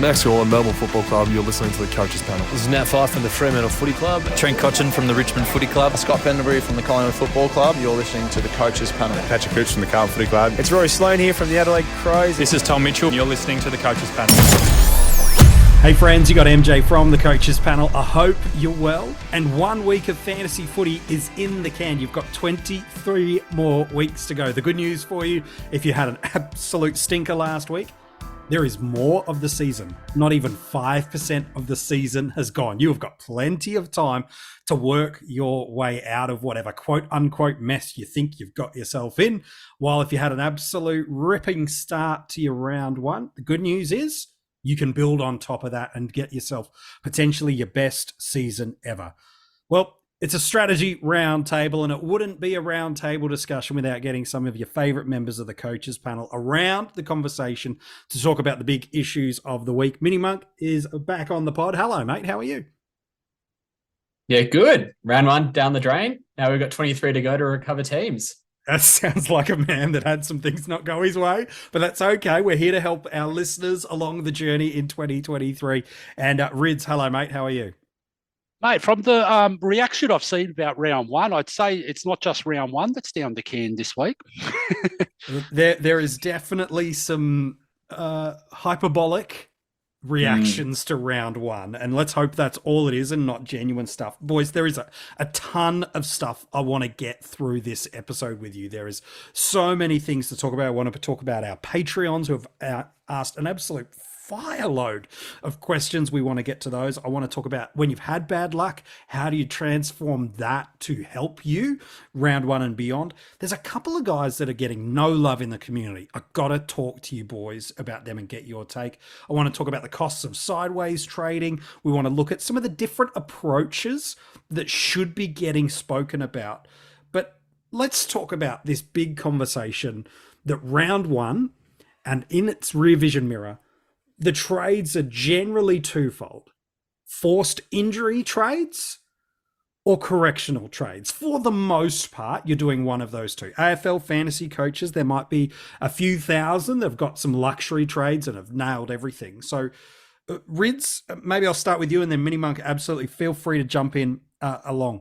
Max Gorlin, Melbourne Football Club. You're listening to the Coaches Panel. This is Nat Fyfe from the Fremantle Footy Club. Trent Cotchin from the Richmond Footy Club. Scott Pendlebury from the Collingwood Football Club. You're listening to the Coaches Panel. Patrick Cooch from the Carlton Footy Club. It's Rory Sloane here from the Adelaide Crows. This is Tom Mitchell. You're listening to the Coaches Panel. Hey friends, you got MJ from the Coaches Panel. I hope you're well. And 1 week of fantasy footy is in the can. You've got 23 more weeks to go. The good news for you, if you had an absolute stinker last week, there is more of the season. Not even 5% of the season has gone. You have got plenty of time to work your way out of whatever quote unquote mess you think you've got yourself in. While if you had an absolute ripping start to your round one, the good news is you can build on top of that and get yourself potentially your best season ever. Well, it's a strategy roundtable, and it wouldn't be a roundtable discussion without getting some of your favourite members of the Coaches Panel around the conversation to talk about the big issues of the week. MiniMonk is back on the pod. Hello, mate. How are you? Yeah, good. Round one down the drain. Now we've got 23 to go to recover teams. That sounds like a man that had some things not go his way, but that's okay. We're here to help our listeners along the journey in 2023. And Rids, hello, mate. How are you? Mate, from the reaction I've seen about round one, I'd say it's not just round one that's down the can this week. There is definitely some hyperbolic reactions to round one, and let's hope that's all it is and not genuine stuff. Boys, there is a ton of stuff I want to get through this episode with you. There is so many things to talk about. I want to talk about our Patreons who have asked an absolute fireload of questions. We want to get to those. I want to talk about when you've had bad luck, how do you transform that to help you round one and beyond. There's a couple of guys that are getting no love in the community. I've got to talk to you boys about them and get your take. I want to talk about the costs of sideways trading. We want to look at some of the different approaches that should be getting spoken about. But let's talk about this big conversation that round one, and in its rear vision mirror, the trades are generally twofold: forced injury trades or correctional trades. For the most part, you're doing one of those two. AFL fantasy coaches, there might be a few thousand. They've got some luxury trades and have nailed everything. So, Rids, maybe I'll start with you, and then MiniMonk, absolutely feel free to jump in along.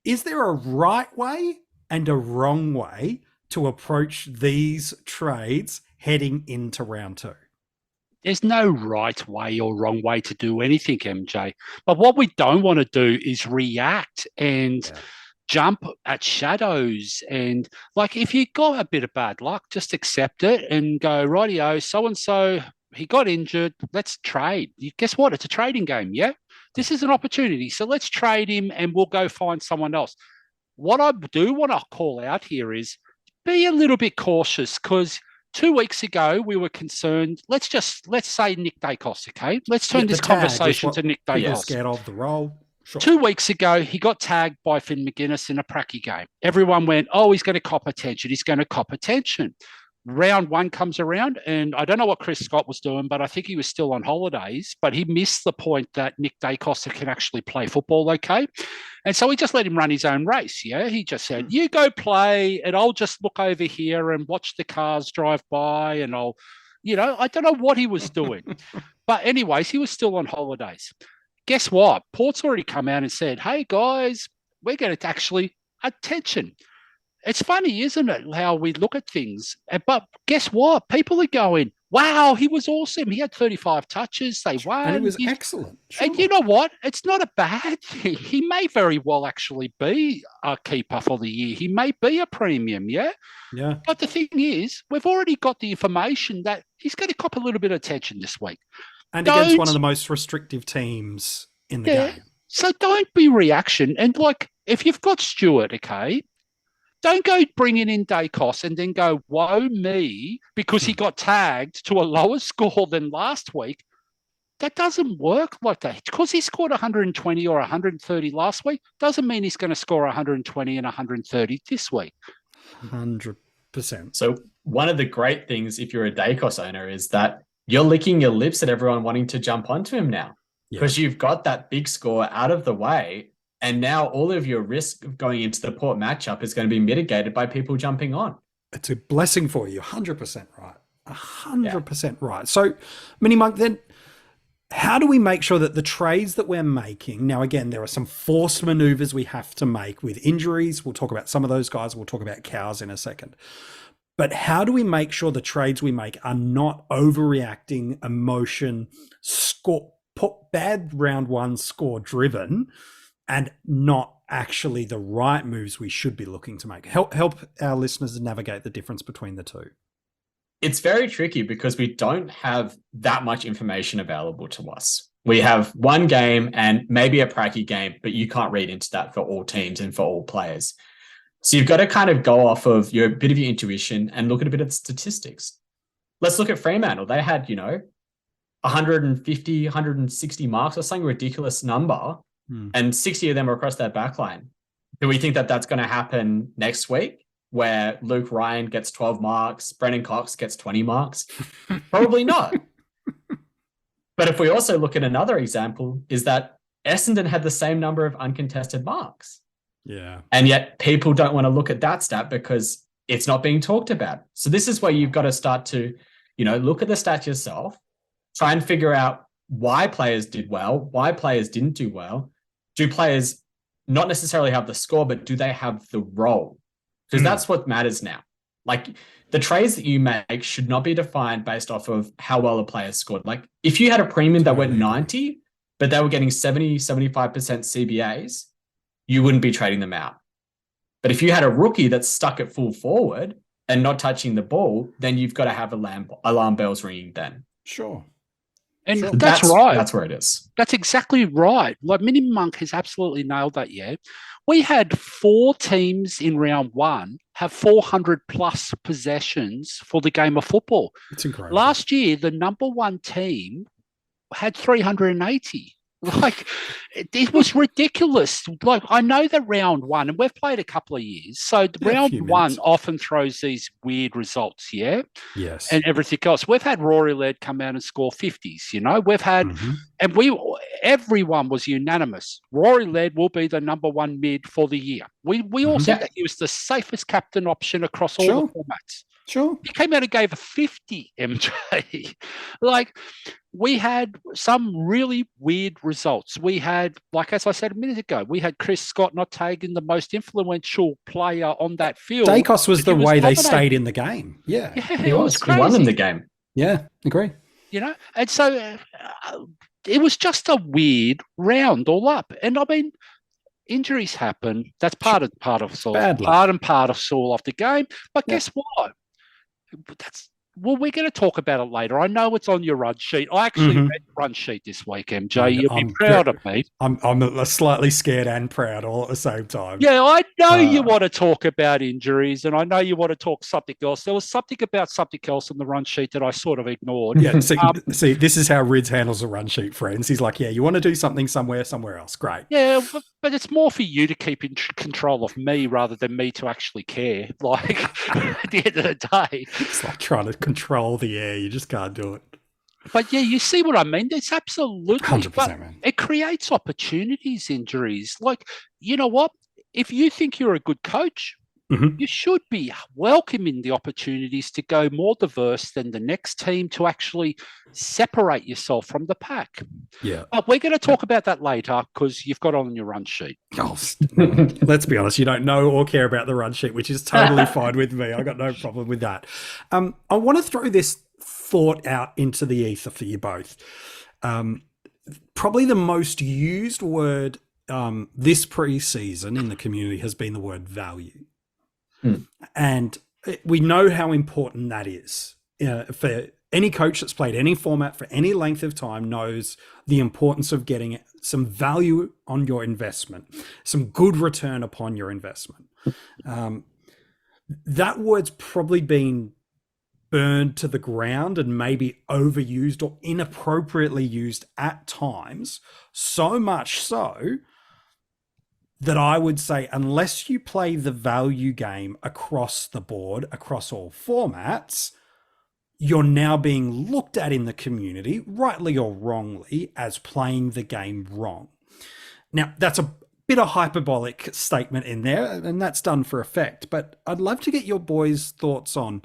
Is there a right way and a wrong way to approach these trades heading into round two? There's no right way or wrong way to do anything, MJ. But what we don't want to do is react and jump at shadows. And like, if you got a bit of bad luck, just accept it and go, rightio, so-and-so, he got injured, let's trade. Guess what? It's a trading game, yeah? This is an opportunity. So let's trade him and we'll go find someone else. What I do want to call out here is be a little bit cautious, because 2 weeks ago, we were concerned. Let's say Nick Dacos, okay? Let's turn this conversation to Nick Dacos. Scared of the role. Sure. 2 weeks ago, he got tagged by Finn McGuinness in a pracky game. Everyone went, oh, he's going to cop attention. He's going to cop attention. Round one comes around, and I don't know what Chris Scott was doing, but I think he was still on holidays, but he missed the point that Nick Dacos can actually play football okay. And so he just let him run his own race, yeah? He just said, you go play, and I'll just look over here and watch the cars drive by, and I don't know what he was doing. But anyways, he was still on holidays. Guess what? Port's already come out and said, hey, guys, we're going to actually, attention. It's funny, isn't it, how we look at things? But guess what? People are going, wow, he was awesome. He had 35 touches. They won. And he was excellent. Sure. And you know what? It's not a bad thing. He may very well actually be a keeper for the year. He may be a premium, yeah? Yeah. But the thing is, we've already got the information that he's going to cop a little bit of attention this week. And against one of the most restrictive teams in the game. So don't be reaction. And like, if you've got Stewart, okay, don't go bringing in Dacos and then go, woe me, because he got tagged to a lower score than last week. That doesn't work like that. Because he scored 120 or 130 last week doesn't mean he's going to score 120 and 130 this week. 100%. So one of the great things, if you're a Dacos owner, is that you're licking your lips at everyone wanting to jump onto him now, because you've got that big score out of the way. And now all of your risk of going into the Port matchup is going to be mitigated by people jumping on. It's a blessing for you. 100% right. 100% right. So, MiniMonk, then how do we make sure that the trades that we're making, now again, there are some forced maneuvers we have to make with injuries. We'll talk about some of those guys. We'll talk about cows in a second. But how do we make sure the trades we make are not overreacting, emotion, bad round one score driven, and not actually the right moves we should be looking to make? Help our listeners navigate the difference between the two. It's very tricky because we don't have that much information available to us. We have one game and maybe a pracky game, but you can't read into that for all teams and for all players. So you've got to kind of go off of your bit of your intuition and look at a bit of the statistics. Let's look at Fremantle. They had, 150, 160 marks or something ridiculous number, and 60 of them are across their backline. Do we think that that's going to happen next week, where Luke Ryan gets 12 marks, Brennan Cox gets 20 marks? Probably not. But if we also look at another example, is that Essendon had the same number of uncontested marks. Yeah. And yet people don't want to look at that stat because it's not being talked about. So this is where you've got to start to, look at the stats yourself, try and figure out why players did well, why players didn't do well. Do players not necessarily have the score, but do they have the role? Because that's what matters now. Like, the trades that you make should not be defined based off of how well a player scored. Like, if you had a premium that went 90, but they were getting 70, 75% CBAs, you wouldn't be trading them out. But if you had a rookie that's stuck at full forward and not touching the ball, then you've got to have alarm bells ringing then. Sure. And that's right. That's where it is. That's exactly right. Like, MiniMonk has absolutely nailed that, yeah. We had 4 teams in round one have 400 plus possessions for the game of football. It's incredible. Last year, the number one team had 380. Like, it was ridiculous. Like, I know that round one, and we've played a couple of years, so round one often throws these weird results, yeah? Yes. And everything else. We've had Rory Laird come out and score 50s, We've had, and everyone was unanimous. Rory Laird will be the number one mid for the year. We all said that he was the safest captain option across all the formats. Sure. He came out and gave a 50, MJ. Like, we had some really weird results. We had, like, as I said a minute ago, we had Chris Scott not tagging the most influential player on that field. Dacos was the way they stayed in the game. Yeah. He was crazy. He won in the game. Yeah, agree. And so it was just a weird round all up. And I mean, injuries happen. That's part and parcel of the game. But guess what? We're going to talk about it later. I know it's on your run sheet. I actually read the run sheet this week, MJ. You'll be proud of me. I'm slightly scared and proud all at the same time. Yeah, I know you want to talk about injuries, and I know you want to talk something else. There was something about something else on the run sheet that I sort of ignored. Yeah, see, this is how Rids handles the run sheet, friends. He's like, yeah, you want to do something somewhere else. Great. Yeah, but it's more for you to keep in control of me rather than me to actually care. Like, at the end of the day. It's like trying to control the air. You just can't do it. But yeah, you see what I mean? It's absolutely 100%, man. It creates opportunities, injuries. Like, you know what? If you think you're a good coach, you should be welcoming the opportunities to go more diverse than the next team to actually separate yourself from the pack. Yeah. But we're going to talk about that later because you've got it on your run sheet. Oh, let's be honest. You don't know or care about the run sheet, which is totally fine with me. I got no problem with that. I want to throw this thought out into the ether for you both. Probably the most used word this pre-season in the community has been the word value. And we know how important that is. For any coach that's played any format for any length of time knows the importance of getting some value on your investment, some good return upon your investment. That word's probably been burned to the ground and maybe overused or inappropriately used at times, so much so that I would say, unless you play the value game across the board, across all formats, you're now being looked at in the community, rightly or wrongly, as playing the game wrong. Now, that's a bit of hyperbolic statement in there, and that's done for effect, but I'd love to get your boys' thoughts on,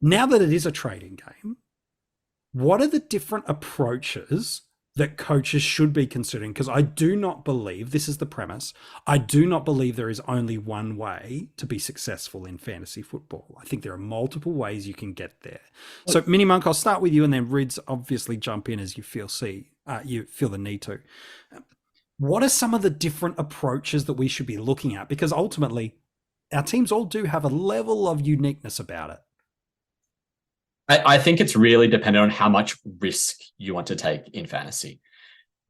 Now that it is a trading game, what are the different approaches that coaches should be considering? Because I do not believe, this is the premise, I do not believe there is only one way to be successful in fantasy football. I think there are multiple ways you can get there. So MiniMonk, I'll start with you, and then Rids obviously jump in as you feel the need to. What are some of the different approaches that we should be looking at? Because ultimately, our teams all do have a level of uniqueness about it. I think it's really dependent on how much risk you want to take in fantasy,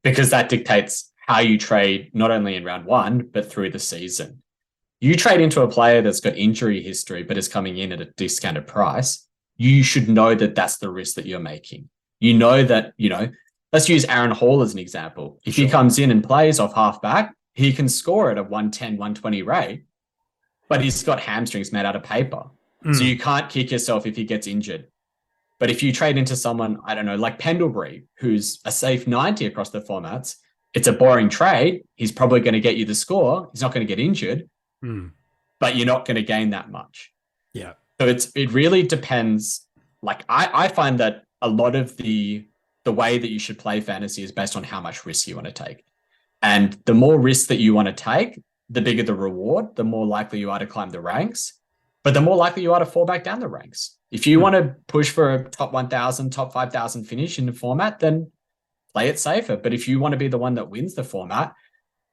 because that dictates how you trade, not only in round one, but through the season. You trade into a player that's got injury history, but is coming in at a discounted price. You should know that that's the risk that you're making. You know that, let's use Aaron Hall as an example. If he comes in and plays off halfback, he can score at a 110, 120 rate, but he's got hamstrings made out of paper. So you can't kick yourself if he gets injured. But if you trade into someone, I don't know, like Pendlebury, who's a safe 90 across the formats, it's a boring trade. He's probably going to get you the score. He's not going to get injured, but you're not going to gain that much. Yeah. So it really depends. Like I find that a lot of the way that you should play fantasy is based on how much risk you want to take. And the more risk that you want to take, the bigger the reward, the more likely you are to climb the ranks, but the more likely you are to fall back down the ranks. If you want to push for a top 1,000, top 5,000 finish in the format, then play it safer. But if you want to be the one that wins the format,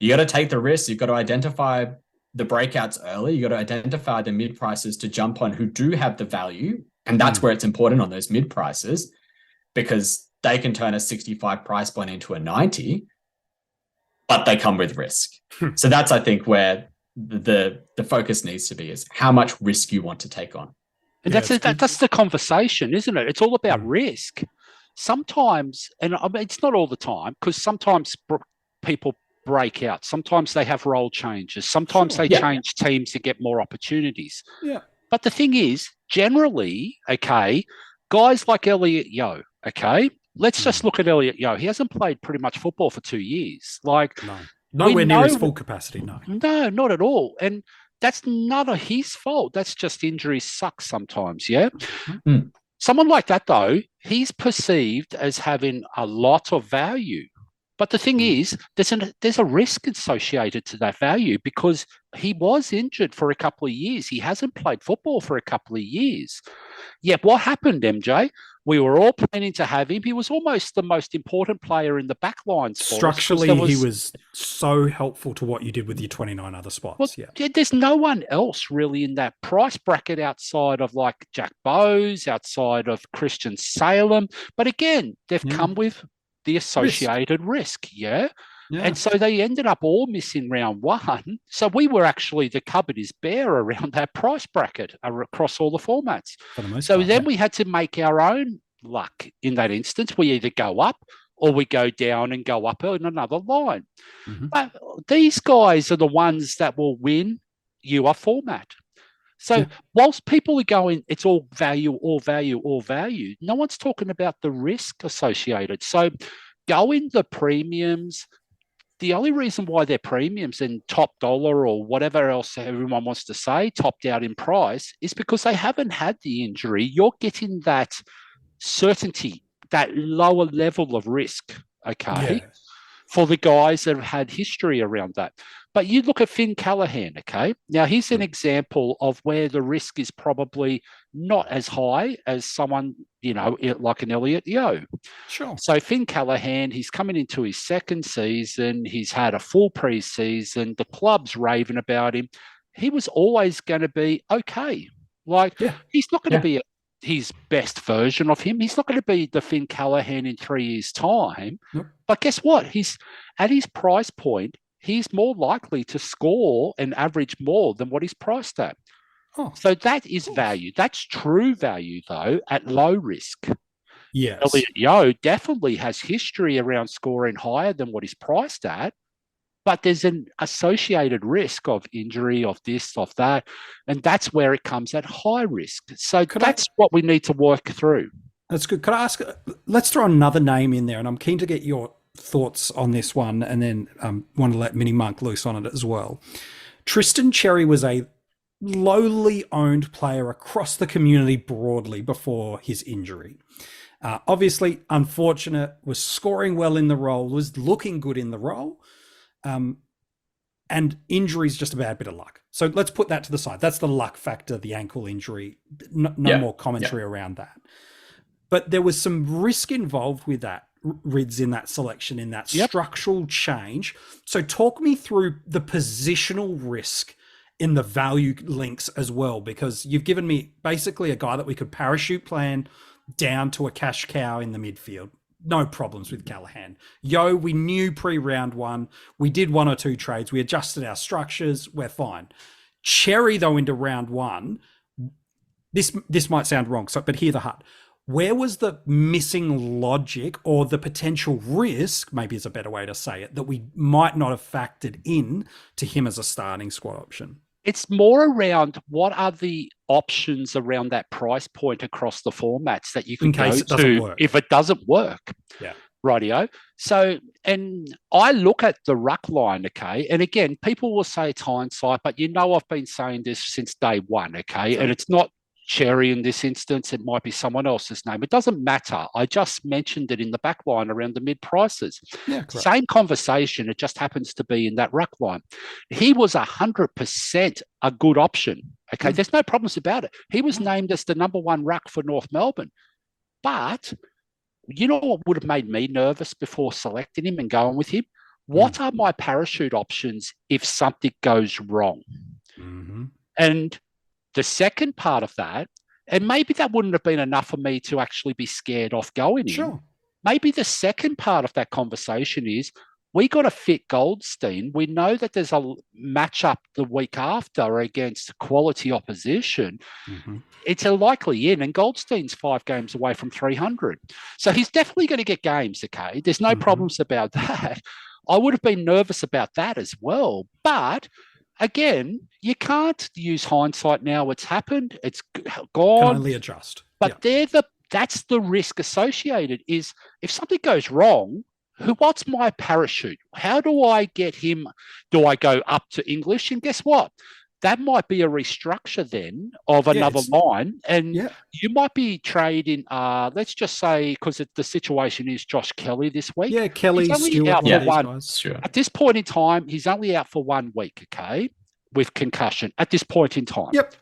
you got to take the risk. You've got to identify the breakouts early. You got to identify the mid prices to jump on who do have the value. And that's where it's important on those mid prices, because they can turn a 65 price point into a 90, but they come with risk. So that's, I think, where the focus needs to be, is how much risk you want to take on. And that's the conversation, isn't it? It's all about risk. Sometimes, and I mean, it's not all the time, because sometimes people break out. Sometimes they have role changes. Sometimes they change teams to get more opportunities. Yeah. But the thing is, generally, guys like Elliot Yeo, let's just look at Elliot Yeo. He hasn't played pretty much football for 2 years. Nowhere near his full capacity, no. No, not at all. And that's not his fault. That's just injuries suck sometimes, yeah? Someone like that, though, he's perceived as having a lot of value. But the thing is, there's a risk associated to that value, because he was injured for a couple of years. He hasn't played football for a couple of years. Yeah, what happened, MJ? We were all planning to have him. He was almost the most important player in the back lines for Structurally, us, he was so helpful to what you did with your 29 other spots. Well, there's no one else really in that price bracket outside of like Jack Bowes, outside of Christian Salem. But again, they've come with the associated risk. And so they ended up all missing round one. So we were actually, the cupboard is bare around that price bracket across all the formats. So then we had to make our own luck in that instance. We either go up or we go down and go up in another line. But these guys are the ones that will win your format. So whilst people are going, it's all value, all value, all value, no one's talking about the risk associated. So go in the premiums. The only reason why they're premiums and top dollar or whatever else everyone wants to say, topped out in price, is because they haven't had the injury. You're getting that certainty, that lower level of risk, for the guys that have had history around that. But you look at Finn Callahan, Now, he's an example of where the risk is probably not as high as someone, like an Elliot Yeo. Sure. So Finn Callahan, he's coming into his second season. He's had a full preseason. The club's raving about him. He was always going to be okay. He's not going to be his best version of him. He's not going to be the Finn Callahan in 3 years' time. Nope. But guess what? He's at his price point. He's more likely to score and average more than what he's priced at. So that is value. That's true value, though, at low risk. Yes. Elliot Yeo definitely has history around scoring higher than what he's priced at, but there's an associated risk of injury, of this, of that, and that's where it comes at high risk. So that's what we need to work through. That's good. Could I ask, let's throw another name in there, and I'm keen to get your thoughts on this one, and then want to let MiniMonk loose on it as well. Tristan Cherry was a lowly owned player across the community broadly before his injury. Obviously, unfortunate, was scoring well in the role, was looking good in the role. And injury is just a bad bit of luck. So let's put that to the side. That's the luck factor, the ankle injury. No more commentary around that. But there was some risk involved with that, Rids, in that selection, in that structural change. So talk me through the positional risk in the value links as well, because you've given me basically a guy that we could parachute plan down to a cash cow in the midfield. No problems with Callahan. We knew pre-round one. We did one or two trades. We adjusted our structures. We're fine. Cherry, though, into round one, this might sound wrong, but hear the hut. Where was the missing logic or the potential risk, maybe is a better way to say it, that we might not have factored in to him as a starting squad option? It's more around what are the options around that price point across the formats that you can go to if it doesn't work. Yeah. Rightio. So, and I look at the ruck line, okay, and again, people will say it's hindsight, but I've been saying this since day one, okay, and it's not Cherry in this instance, it might be someone else's name. It doesn't matter. I just mentioned it in the back line around the mid prices. Yeah, correct. Same conversation. It just happens to be in that ruck line. He was 100% a good option. Okay, there's no problems about it. He was named as the number one ruck for North Melbourne. But you know what would have made me nervous before selecting him and going with him? What are my parachute options if something goes wrong? Mm-hmm. And the second part of that, and maybe that wouldn't have been enough for me to actually be scared off going in. Maybe the second part of that conversation is we got to fit Goldstein. We know that there's a matchup the week after against quality opposition. Mm-hmm. It's a likely in, and Goldstein's 5 games away from 300. So he's definitely going to get games, okay? There's no problems about that. I would have been nervous about that as well, but again, you can't use hindsight now. It's happened. It's gone. Can only adjust. But that's the risk associated is if something goes wrong, what's my parachute? How do I get him? Do I go up to English? And guess what? That might be a restructure then of another line. And you might be trading, let's just say, because the situation is Josh Kelly this week. Yeah, Kelly, Stewart. At this point in time, he's only out for 1 week, okay, with concussion at this point in time. Yep.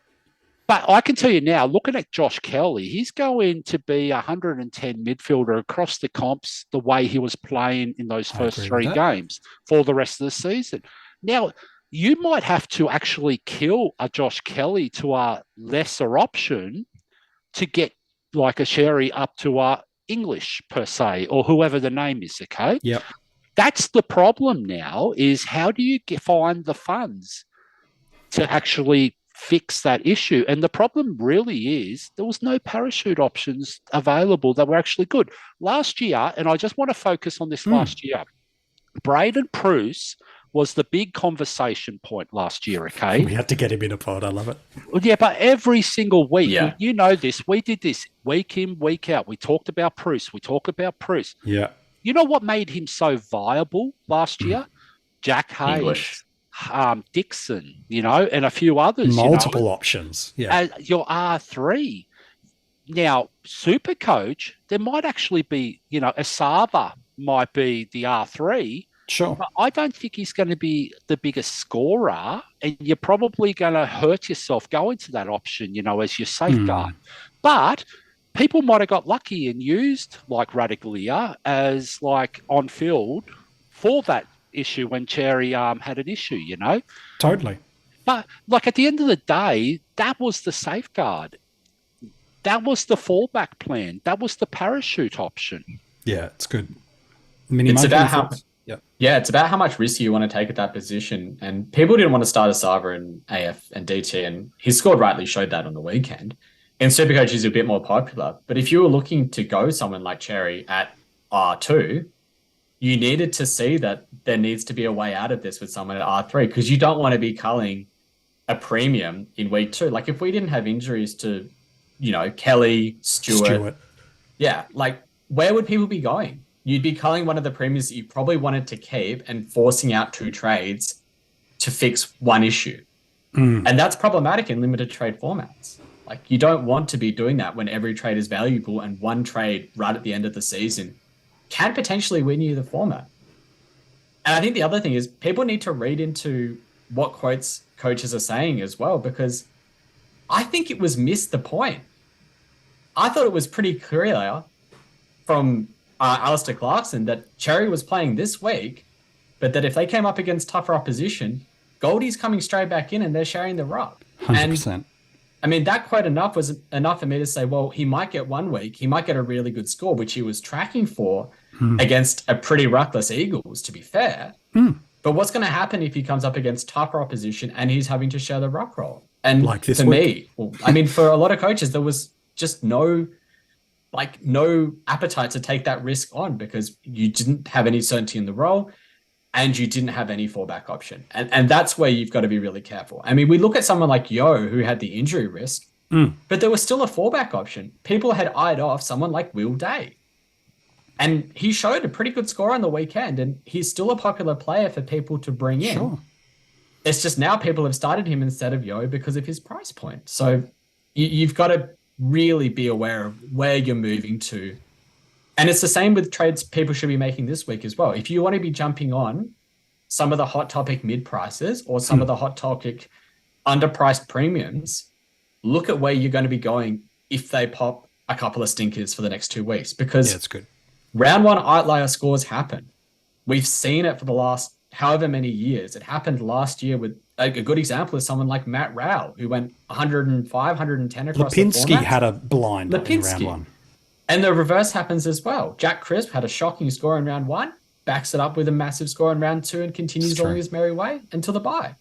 But I can tell you now, looking at Josh Kelly, he's going to be 110 midfielder across the comps the way he was playing in those first 3 games for the rest of the season. Now, you might have to actually kill a Josh Kelly to a lesser option to get like a Sherry up to a English per se, or whoever the name is, okay? Yep. That's the problem now is how do you find the funds to actually fix that issue? And the problem really is there was no parachute options available that were actually good. Last year, and I just want to focus on this last year, Braden Pruce was the big conversation point last year, okay? We had to get him in a pod. I love it. Well, yeah, but every single week, you know this, we did this week in, week out. We talked about Pruce. Yeah. You know what made him so viable last year? Jack Hayes, Dixon, and a few others. Multiple options. Yeah. Your R3. Now, SuperCoach, there might actually be, Asava might be the R3. Sure. But I don't think he's going to be the biggest scorer, and you're probably going to hurt yourself going to that option, as your safeguard. But people might have got lucky and used like Radaglia as like on field for that issue when Cherry had an issue, Totally. But like at the end of the day, that was the safeguard. That was the fallback plan. That was the parachute option. Yeah, it's good. It's about how much risk you want to take at that position. And people didn't want to start Asava in AF and DT, and his score rightly showed that on the weekend. And SuperCoach is a bit more popular. But if you were looking to go someone like Cherry at R2, you needed to see that there needs to be a way out of this with someone at R3, because you don't want to be culling a premium in week 2. Like if we didn't have injuries to, Kelly, Stewart. Yeah, like where would people be going? You'd be culling one of the premiums that you probably wanted to keep and forcing out 2 trades to fix one issue. And that's problematic in limited trade formats. Like, you don't want to be doing that when every trade is valuable, and one trade right at the end of the season can potentially win you the format. And I think the other thing is people need to read into what quotes coaches are saying as well, because I think it was missed the point. I thought it was pretty clear from Alistair Clarkson that Cherry was playing this week, but that if they came up against tougher opposition, Goldie's coming straight back in and they're sharing the rock. 100%. And I mean, that quote was enough for me to say, well, he might get 1 week, he might get a really good score, which he was tracking for against a pretty ruckless Eagles, to be fair. But what's going to happen if he comes up against tougher opposition and he's having to share the rock roll? And like this for week. me, I mean, for a lot of coaches, there was just no appetite to take that risk on, because you didn't have any certainty in the role and you didn't have any fallback option. And that's where you've got to be really careful. I mean, we look at someone like Yo, who had the injury risk, but there was still a fallback option. People had eyed off someone like Will Day. And he showed a pretty good score on the weekend, and he's still a popular player for people to bring in. Sure. It's just now people have started him instead of Yo because of his price point. So you've got to really be aware of where you're moving to. And it's the same with trades people should be making this week as well. If you want to be jumping on some of the hot topic mid prices or some of the hot topic underpriced premiums, look at where you're going to be going if they pop a couple of stinkers for the next 2 weeks, because it's good. Round 1 outlier scores happen. We've seen it for the last however many years. It happened last year with a good example is someone like Matt Rowell, who went 105, 110 across the Lipinski format. had a blind in round 1. And the reverse happens as well. Jack Crisp had a shocking score in round 1, backs it up with a massive score in round 2 and continues along his merry way until the bye.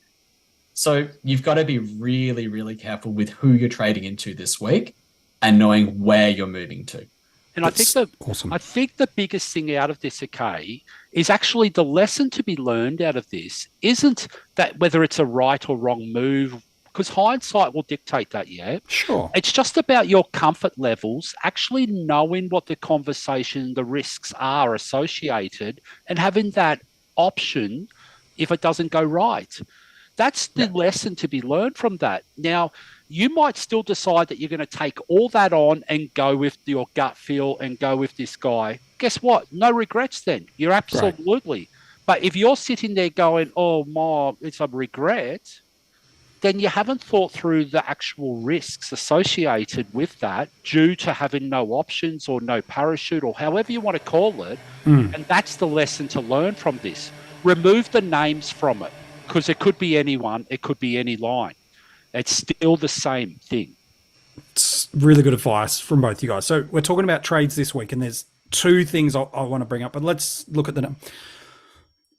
So you've got to be really, really careful with who you're trading into this week and knowing where you're moving to. And I think the biggest thing out of this, okay, is actually the lesson to be learned out of this isn't that whether it's a right or wrong move, because hindsight will dictate that, yeah? Sure. It's just about your comfort levels, actually knowing what the conversation, the risks are associated, and having that option if it doesn't go right. That's the lesson to be learned from that. Now, you might still decide that you're going to take all that on and go with your gut feel and go with this guy. Guess what? No regrets then. You're absolutely. Right. But if you're sitting there going, oh, my, it's a regret, then you haven't thought through the actual risks associated with that due to having no options or no parachute or however you want to call it. And that's the lesson to learn from this. Remove the names from it, because it could be anyone, it could be any line. It's still the same thing. It's really good advice from both you guys. So we're talking about trades this week, and there's 2 things I want to bring up, but let's look at them.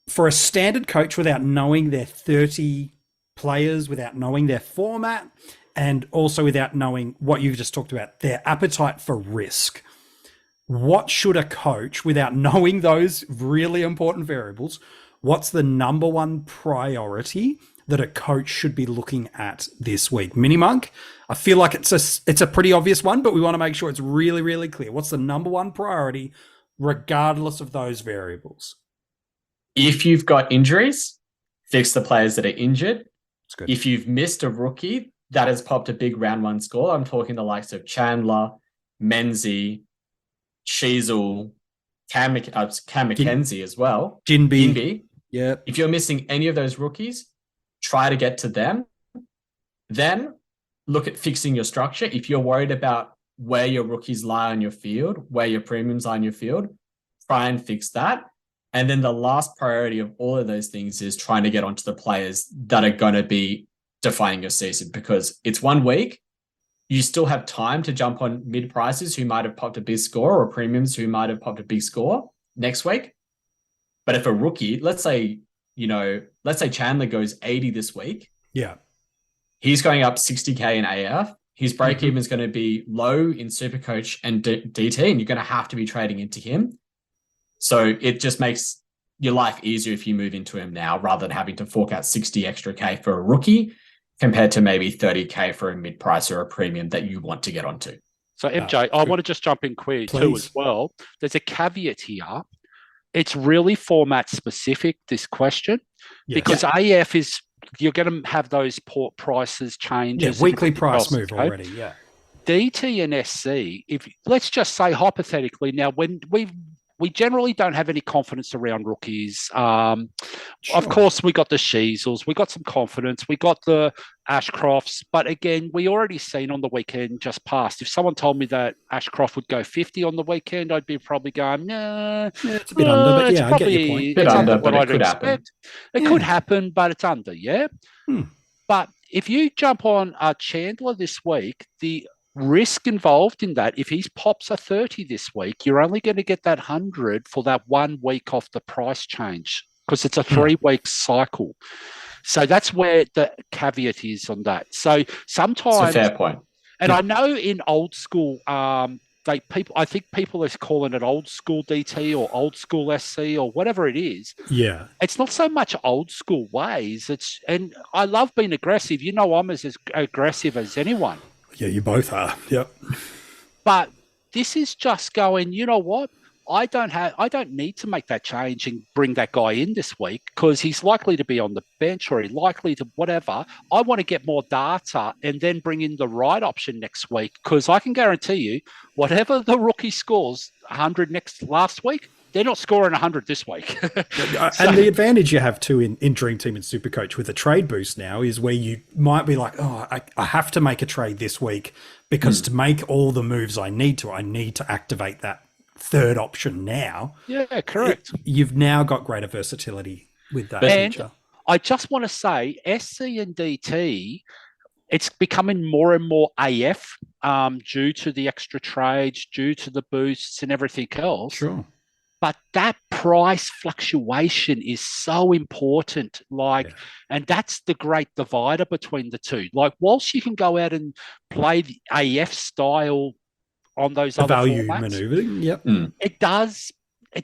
For a standard coach, without knowing their 30 players, without knowing their format, and also without knowing what you've just talked about, their appetite for risk, what should a coach, without knowing those really important variables, what's the number one priority that a coach should be looking at this week? MiniMonk, I feel like it's a pretty obvious one, but we want to make sure it's really, really clear. What's the number one priority, regardless of those variables? If you've got injuries, fix the players that are injured. That's good. If you've missed a rookie that has popped a big round 1 score, I'm talking the likes of Chandler, Menzie, Sheasel, Cam McKenzie as well. Jinby. Yeah. If you're missing any of those rookies, try to get to them. Then look at fixing your structure. If you're worried about where your rookies lie on your field, where your premiums lie on your field, try and fix that. And then the last priority of all of those things is trying to get onto the players that are going to be defining your season, because it's 1 week. You still have time to jump on mid prices who might have popped a big score, or premiums who might have popped a big score next week. But if a rookie, let's say Chandler goes 80 this week. Yeah. He's going up 60K in AF. His break even is going to be low in SuperCoach and DT, and you're going to have to be trading into him. So it just makes your life easier if you move into him now, rather than having to fork out 60 extra K for a rookie compared to maybe 30K for a mid price or a premium that you want to get onto. So MJ, I want to just jump in quick too as well. There's a caveat here. It's really format specific, this question, because AF is you're going to have those port prices changes. Yeah, weekly price move already. Yeah. DT and SC, if let's just say hypothetically, now when we generally don't have any confidence around rookies. Of course, we got the Sheasels, we got some confidence, we got the Ashcrofts, but again, we already seen on the weekend just past. If someone told me that Ashcroft would go 50 on the weekend, I'd be probably going, nah. Yeah, it's a bit under, but yeah, I get your point. Bit under, but it could happen. It could happen, but it's under, yeah. But if you jump on Chandler this week, the risk involved in that, if he pops a 30 this week, you're only going to get that 100 for that 1 week off the price change because it's a 3-week cycle. So that's where the caveat is on that. So sometimes, it's a fair point. And I know in old school, I think people are calling it old school DT or old school SC or whatever it is. Yeah, it's not so much old school ways. And I love being aggressive. You know, I'm as aggressive as anyone. Yeah, you both are. Yep. But this is just going, you know what? I don't need to make that change and bring that guy in this week because he's likely to be on the bench or he's likely to whatever. I want to get more data and then bring in the right option next week because I can guarantee you, whatever the rookie scores 100 last week, they're not scoring 100 this week. And the advantage you have too in Dream Team and SuperCoach with a trade boost now is where you might be like, oh, I have to make a trade this week because to make all the moves I need to activate that third option now. Yeah, correct. You've now got greater versatility with that feature. I just want to say SC and DT, it's becoming more and more AF due to the extra trades, due to the boosts and everything else. Sure. But that price fluctuation is so important. And that's the great divider between the two. Like, whilst you can go out and play the AF style on those other value formats, maneuvering, yep. It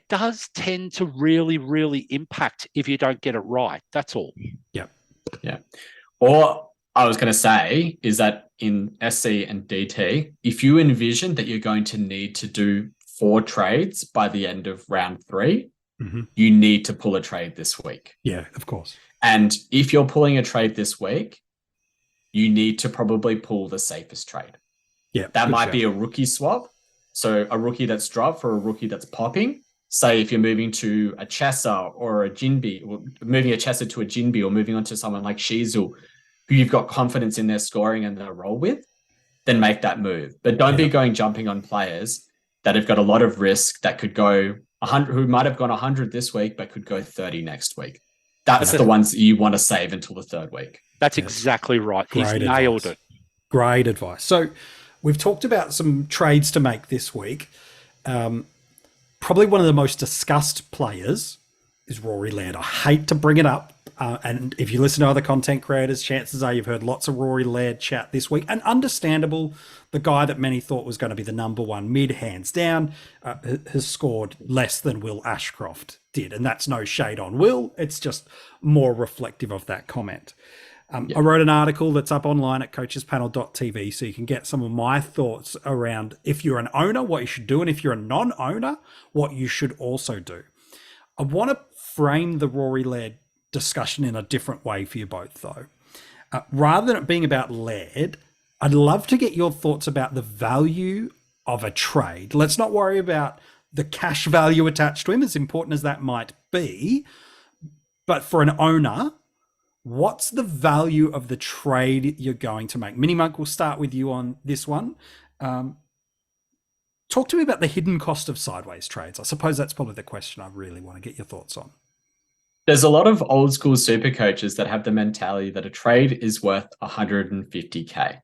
does tend to really, really impact if you don't get it right. That's all. Yep. Yeah. Or I was going to say is that in SC and DT, if you envision that you're going to need to do 4 trades by the end of round 3, you need to pull a trade this week. Yeah, of course. And if you're pulling a trade this week, you need to probably pull the safest trade. Yeah, that might be a rookie swap. So a rookie that's dropped for a rookie that's popping. Say if you're moving to a Chesser or a Jinbi, or moving a Chesser to a Jinbi or moving on to someone like Shizu, who you've got confidence in their scoring and their role with, then make that move. But don't be jumping on players that have got a lot of risk that could go 100, who might have gone 100 this week, but could go 30 next week. That's the ones that you want to save until the 3rd week. That's exactly right. He's nailed it. Great advice. So we've talked about some trades to make this week. Probably one of the most discussed players is Rory Laird. I hate to bring it up. And if you listen to other content creators, chances are you've heard lots of Rory Laird chat this week. And understandable, the guy that many thought was going to be the number 1 mid, hands down, has scored less than Will Ashcroft did. And that's no shade on Will. It's just more reflective of that comment. I wrote an article that's up online at coachespanel.tv, so you can get some of my thoughts around if you're an owner, what you should do, and if you're a non-owner, what you should also do. I want to frame the Rory Laird discussion in a different way for you both, though. Rather than it being about Laird, I'd love to get your thoughts about the value of a trade. Let's not worry about the cash value attached to him, as important as that might be. But for an owner, what's the value of the trade you're going to make? MiniMonk, we'll start with you on this one. Talk to me about the hidden cost of sideways trades. I suppose that's probably the question I really want to get your thoughts on. There's a lot of old school super coaches that have the mentality that a trade is worth 150K.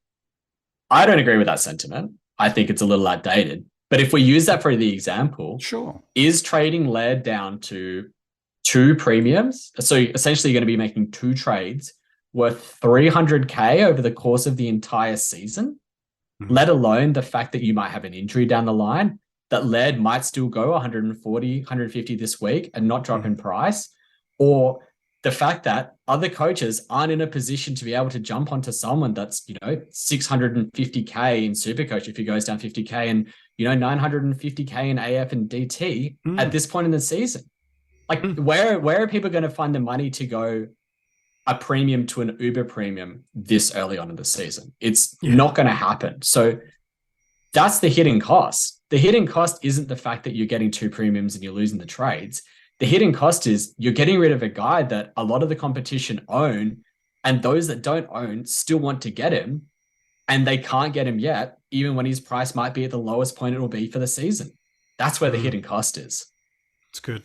I don't agree with that sentiment. I think it's a little outdated. But if we use that for the example, sure, is trading Laird down to 2 premiums? So essentially you're going to be making 2 trades worth 300K over the course of the entire season, let alone the fact that you might have an injury down the line, that Laird might still go 140, 150 this week and not drop in price. Or the fact that other coaches aren't in a position to be able to jump onto someone that's, 650K in SuperCoach if he goes down 50K and, 950K in AF and DT at this point in the season. Like, where are people going to find the money to go a premium to an Uber premium this early on in the season. It's not going to happen. So that's the hidden cost. The hidden cost isn't the fact that you're getting 2 premiums and you're losing the trades. The hidden cost is you're getting rid of a guy that a lot of the competition own, and those that don't own still want to get him, and they can't get him yet, even when his price might be at the lowest point it will be for the season. That's where the hidden cost is. It's good.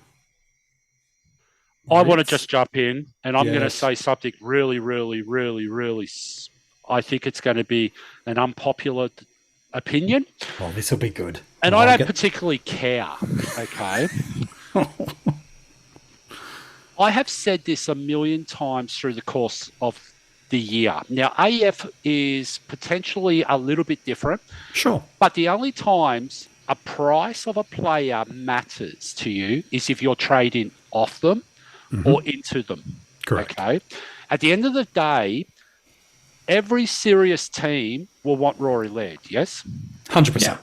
I want to just jump in, and I'm going to say something really, really, really, really. I think it's going to be an unpopular opinion. Well, this will be good. And I don't particularly care, okay? I have said this a million times through the course of the year. Now, AF is potentially a little bit different. Sure. But the only times a price of a player matters to you is if you're trading off them or into them. Correct. Okay. At the end of the day, every serious team will want Rory Laird, yes? 100%. Yeah.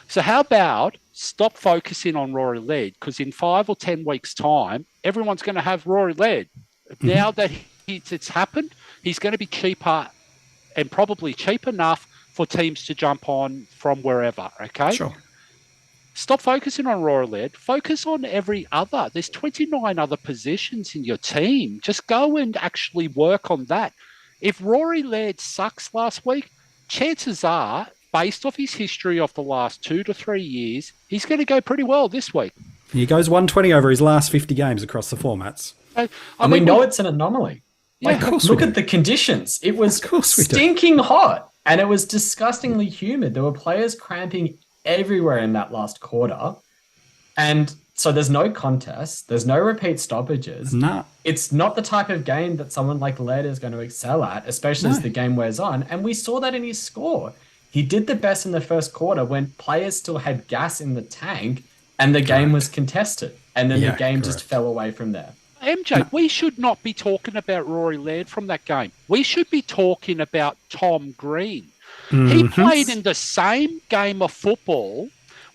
So how about stop focusing on Rory Laird? Because in 5 or 10 weeks' time, everyone's going to have Rory Laird. Now that it's happened, he's going to be cheaper and probably cheap enough for teams to jump on from wherever, okay? Sure. Stop focusing on Rory Laird. Focus on every other. There's 29 other positions in your team. Just go and actually work on that. If Rory Laird sucks last week, chances are, based off his history of the last 2 to 3 years, he's going to go pretty well this week. He goes 120 over his last 50 games across the formats. And we know it's an anomaly. Like, look at the conditions. It was stinking hot, and it was disgustingly humid. There were players cramping everywhere in that last quarter. And so there's no contest. There's no repeat stoppages. No. It's not the type of game that someone like Laird is going to excel at, especially as the game wears on. And we saw that in his score. He did the best in the first quarter when players still had gas in the tank and the game was contested. And then the game just fell away from there. MJ, we should not be talking about Rory Laird from that game. We should be talking about Tom Green. He played in the same game of football.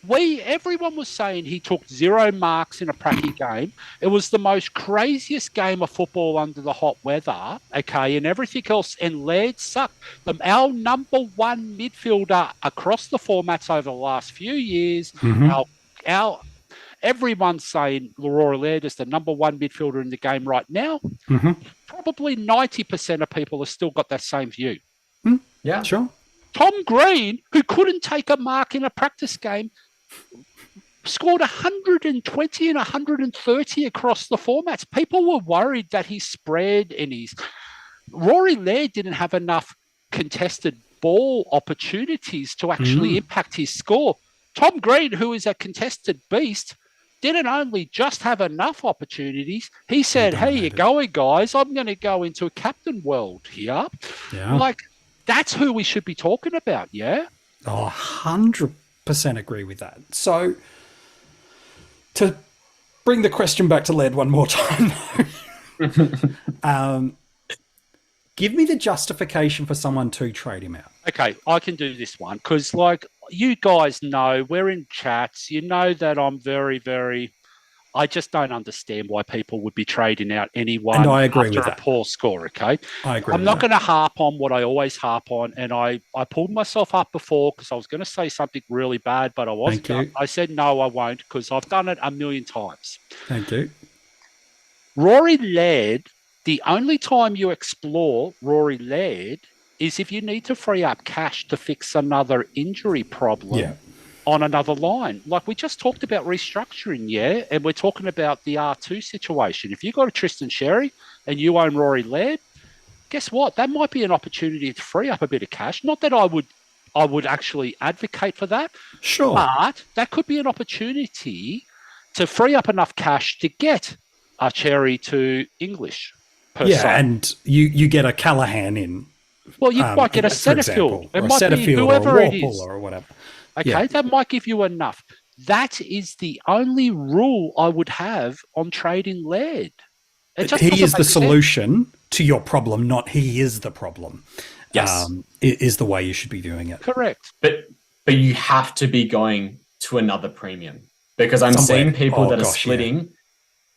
Everyone was saying he took 0 marks in a pracky game. It was the most craziest game of football under the hot weather, okay, and everything else. And Laird sucked. Our number 1 midfielder across the formats over the last few years, everyone's saying Rory Laird is the number 1 midfielder in the game right now. Probably 90% of people have still got that same view. Yeah, sure. Tom Green, who couldn't take a mark in a practice game, scored 120 and 130 across the formats. People were worried that his spread and Rory Laird didn't have enough contested ball opportunities to actually impact his score. Tom Green, who is a contested beast, didn't only just have enough opportunities. He said, "Hey, you going, guys? I'm going to go into a captain world here." Yeah. Like, that's who we should be talking about, yeah? Oh, 100% agree with that. So, to bring the question back to Laird one more time, give me the justification for someone to trade him out. Okay, I can do this one because, like, you guys know, we're in chats. You know that I'm very, very... I just don't understand why people would be trading out anyone and I agree after with a that. poor score, okay? I agree. I'm not going to harp on what I always harp on, and I pulled myself up before because I was going to say something really bad, but I wasn't. I said no, I won't, because I've done it a million times. Thank you. Rory Laird, the only time you explore Rory Laird is if you need to free up cash to fix another injury problem on another line. Like we just talked about restructuring, and we're talking about the R2 situation. If you've got a Tristan Sherry and you own Rory Laird, guess what? That might be an opportunity to free up a bit of cash. Not that I would actually advocate for that. Sure. But that could be an opportunity to free up enough cash to get a Cherry to English. And you get a Callahan in. Well, you might get a Setterfield. It might be whoever it is. Or whatever. Okay, that might give you enough. That is the only rule I would have on trading Laird. He is the solution to your problem, not he is the problem. Yes. Is the way you should be viewing it. Correct. But you have to be going to another premium because I'm seeing people that are splitting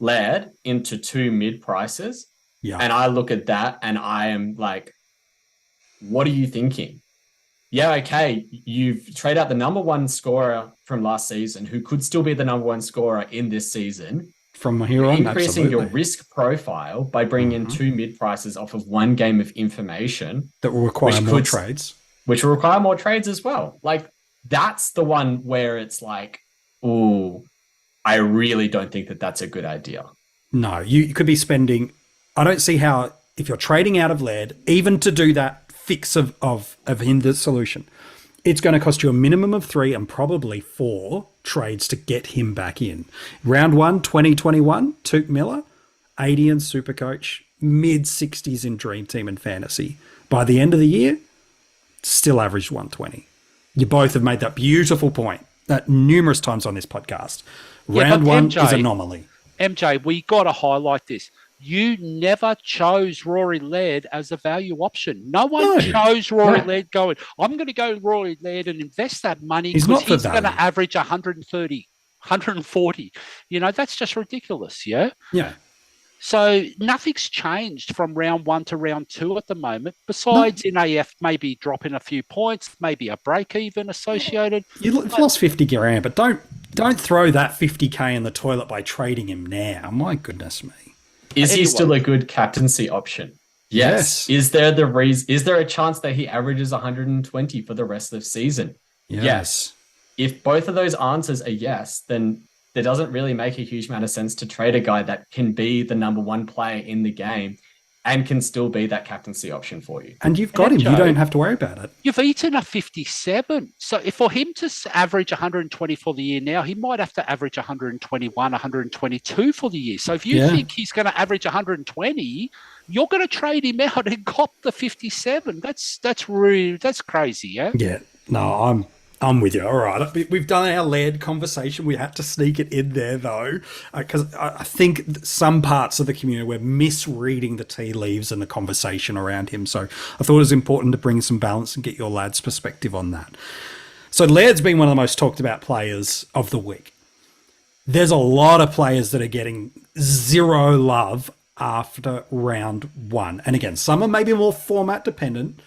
Laird into 2 mid prices Yeah. And I look at that and I am like, what are you thinking? Yeah, okay, you've traded out the number one scorer from last season who could still be the number one scorer in this season. From here on, increasing your absolutely. risk profile by bringing in two mid prices off of one game of information. That will require more trades. Which will require more trades as well. Like, that's the one where it's like, oh, I really don't think that that's a good idea. No, you could be spending... I don't see how, if you're trading out of Laird, even to do that fix of him, the solution, it's going to cost you a minimum of 3 and probably 4 trades to get him back in. Round 1, 2021, Tuke Miller, 80 in SuperCoach, mid-60s in Dream Team and Fantasy. By the end of the year, still averaged 120. You both have made that beautiful point numerous times on this podcast. Round 1 is anomaly. MJ, we got to highlight this. You never chose Rory Laird as a value option. No one chose Rory Laird going, I'm going to go Rory Laird and invest that money because he's going to average 130, 140. You know, that's just ridiculous, yeah? Yeah. So nothing's changed from round 1 to round 2 at the moment, besides in AF maybe dropping a few points, maybe a break even associated. You've lost 50 grand, but don't throw that 50K in the toilet by trading him now. My goodness me. Is he still a good captaincy option? Yes. Is there a chance that he averages 120 for the rest of the season? Yes. If both of those answers are yes, then there doesn't really make a huge amount of sense to trade a guy that can be the number one player in the game and can still be that captaincy option for you. And you've got him. You don't have to worry about it. You've eaten a 57. So if for him to average 120 for the year now, he might have to average 121, 122 for the year. So if you think he's going to average 120, you're going to trade him out and cop the 57. That's really, that's crazy, yeah? Yeah. No, I'm with you. All right. We've done our Laird conversation. We had to sneak it in there, though, because I think some parts of the community were misreading the tea leaves and the conversation around him. So I thought it was important to bring some balance and get your lad's perspective on that. So Laird's been one of the most talked about players of the week. There's a lot of players that are getting zero love after round 1. And again, some are maybe more format dependent,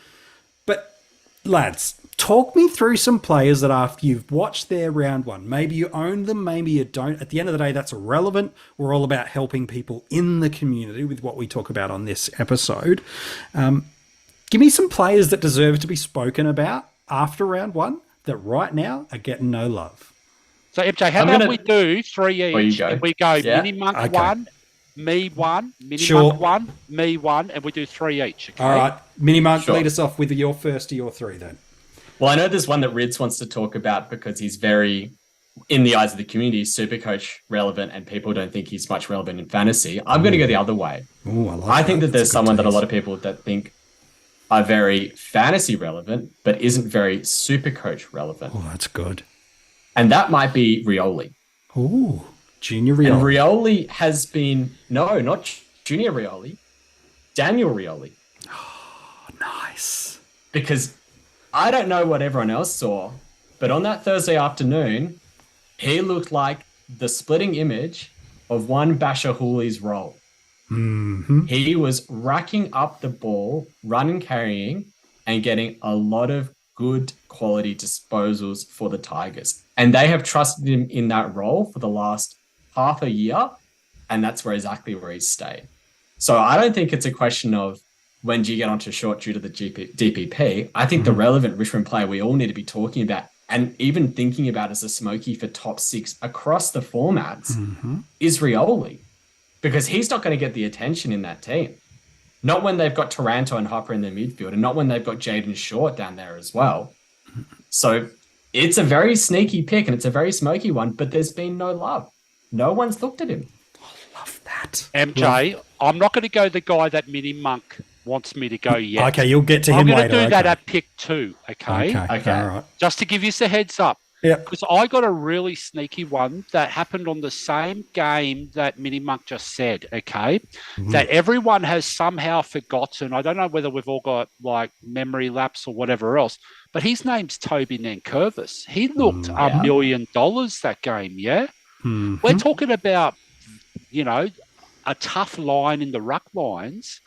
but lads, talk me through some players that after you've watched their round 1, maybe you own them, maybe you don't. At the end of the day, that's irrelevant. We're all about helping people in the community with what we talk about on this episode. Give me some players that deserve to be spoken about after round 1 that right now are getting no love. So, MJ, how about we do 3 each? We go MiniMonk 1, me 1, MiniMonk 1, me 1, and we do 3 each. Okay? All right. MiniMonk, lead us off with your first of your 3 then. Well, I know there's one that Rids wants to talk about because he's very, in the eyes of the community, SuperCoach relevant, and people don't think he's much relevant in fantasy. I'm going to go the other way. Ooh, I think that there's someone that a lot of people that think are very fantasy relevant, but isn't very SuperCoach relevant. Oh, that's good. And that might be Rioli. Ooh, Junior Rioli. And Rioli has been, no, not Junior Rioli, Daniel Rioli. Oh, nice. Because I don't know what everyone else saw, but on that Thursday afternoon, he looked like the splitting image of one Basher Hooley's role. Mm-hmm. He was racking up the ball, running, carrying, and getting a lot of good quality disposals for the Tigers. And they have trusted him in that role for the last half a year, and that's exactly where he's stayed. So I don't think it's a question of when do you get onto short due to the DPP. I think the relevant Richmond player we all need to be talking about and even thinking about as a smoky for top 6 across the formats is Rioli, because he's not going to get the attention in that team. Not when they've got Taranto and Hopper in their midfield, and not when they've got Jaden Short down there as well. So it's a very sneaky pick and it's a very smoky one, but there's been no love. No one's looked at him. I love that. MJ, I'm not going to go the guy that MiniMonk wants me to go yet. Okay, you'll get to him later. I'm going to do that at pick 2, okay? Okay. All right. Just to give you a heads up. Yeah. Because I got a really sneaky one that happened on the same game that MiniMonk just said, okay? That everyone has somehow forgotten. I don't know whether we've all got like memory lapse or whatever else, but his name's Toby Nankervis. He looked $1 million that game, yeah? We're talking about, you know, a tough line in the ruck lines.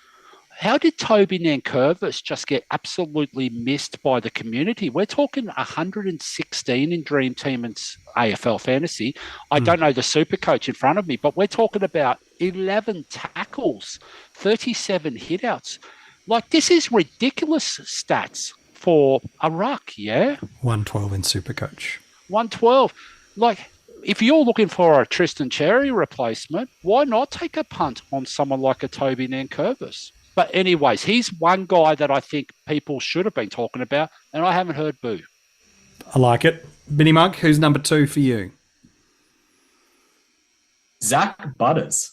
How did Toby Nankervis just get absolutely missed by the community? We're talking 116 in Dream Team and AFL Fantasy. I don't know the SuperCoach in front of me, but we're talking about 11 tackles, 37 hitouts. Like, this is ridiculous stats for a ruck, yeah? 112 in SuperCoach. 112. Like, if you're looking for a Tristan Cherry replacement, why not take a punt on someone like a Toby Nankervis? But anyways, he's one guy that I think people should have been talking about, and I haven't heard boo. I like it. MiniMonk, who's number 2 for you? Zach Butters.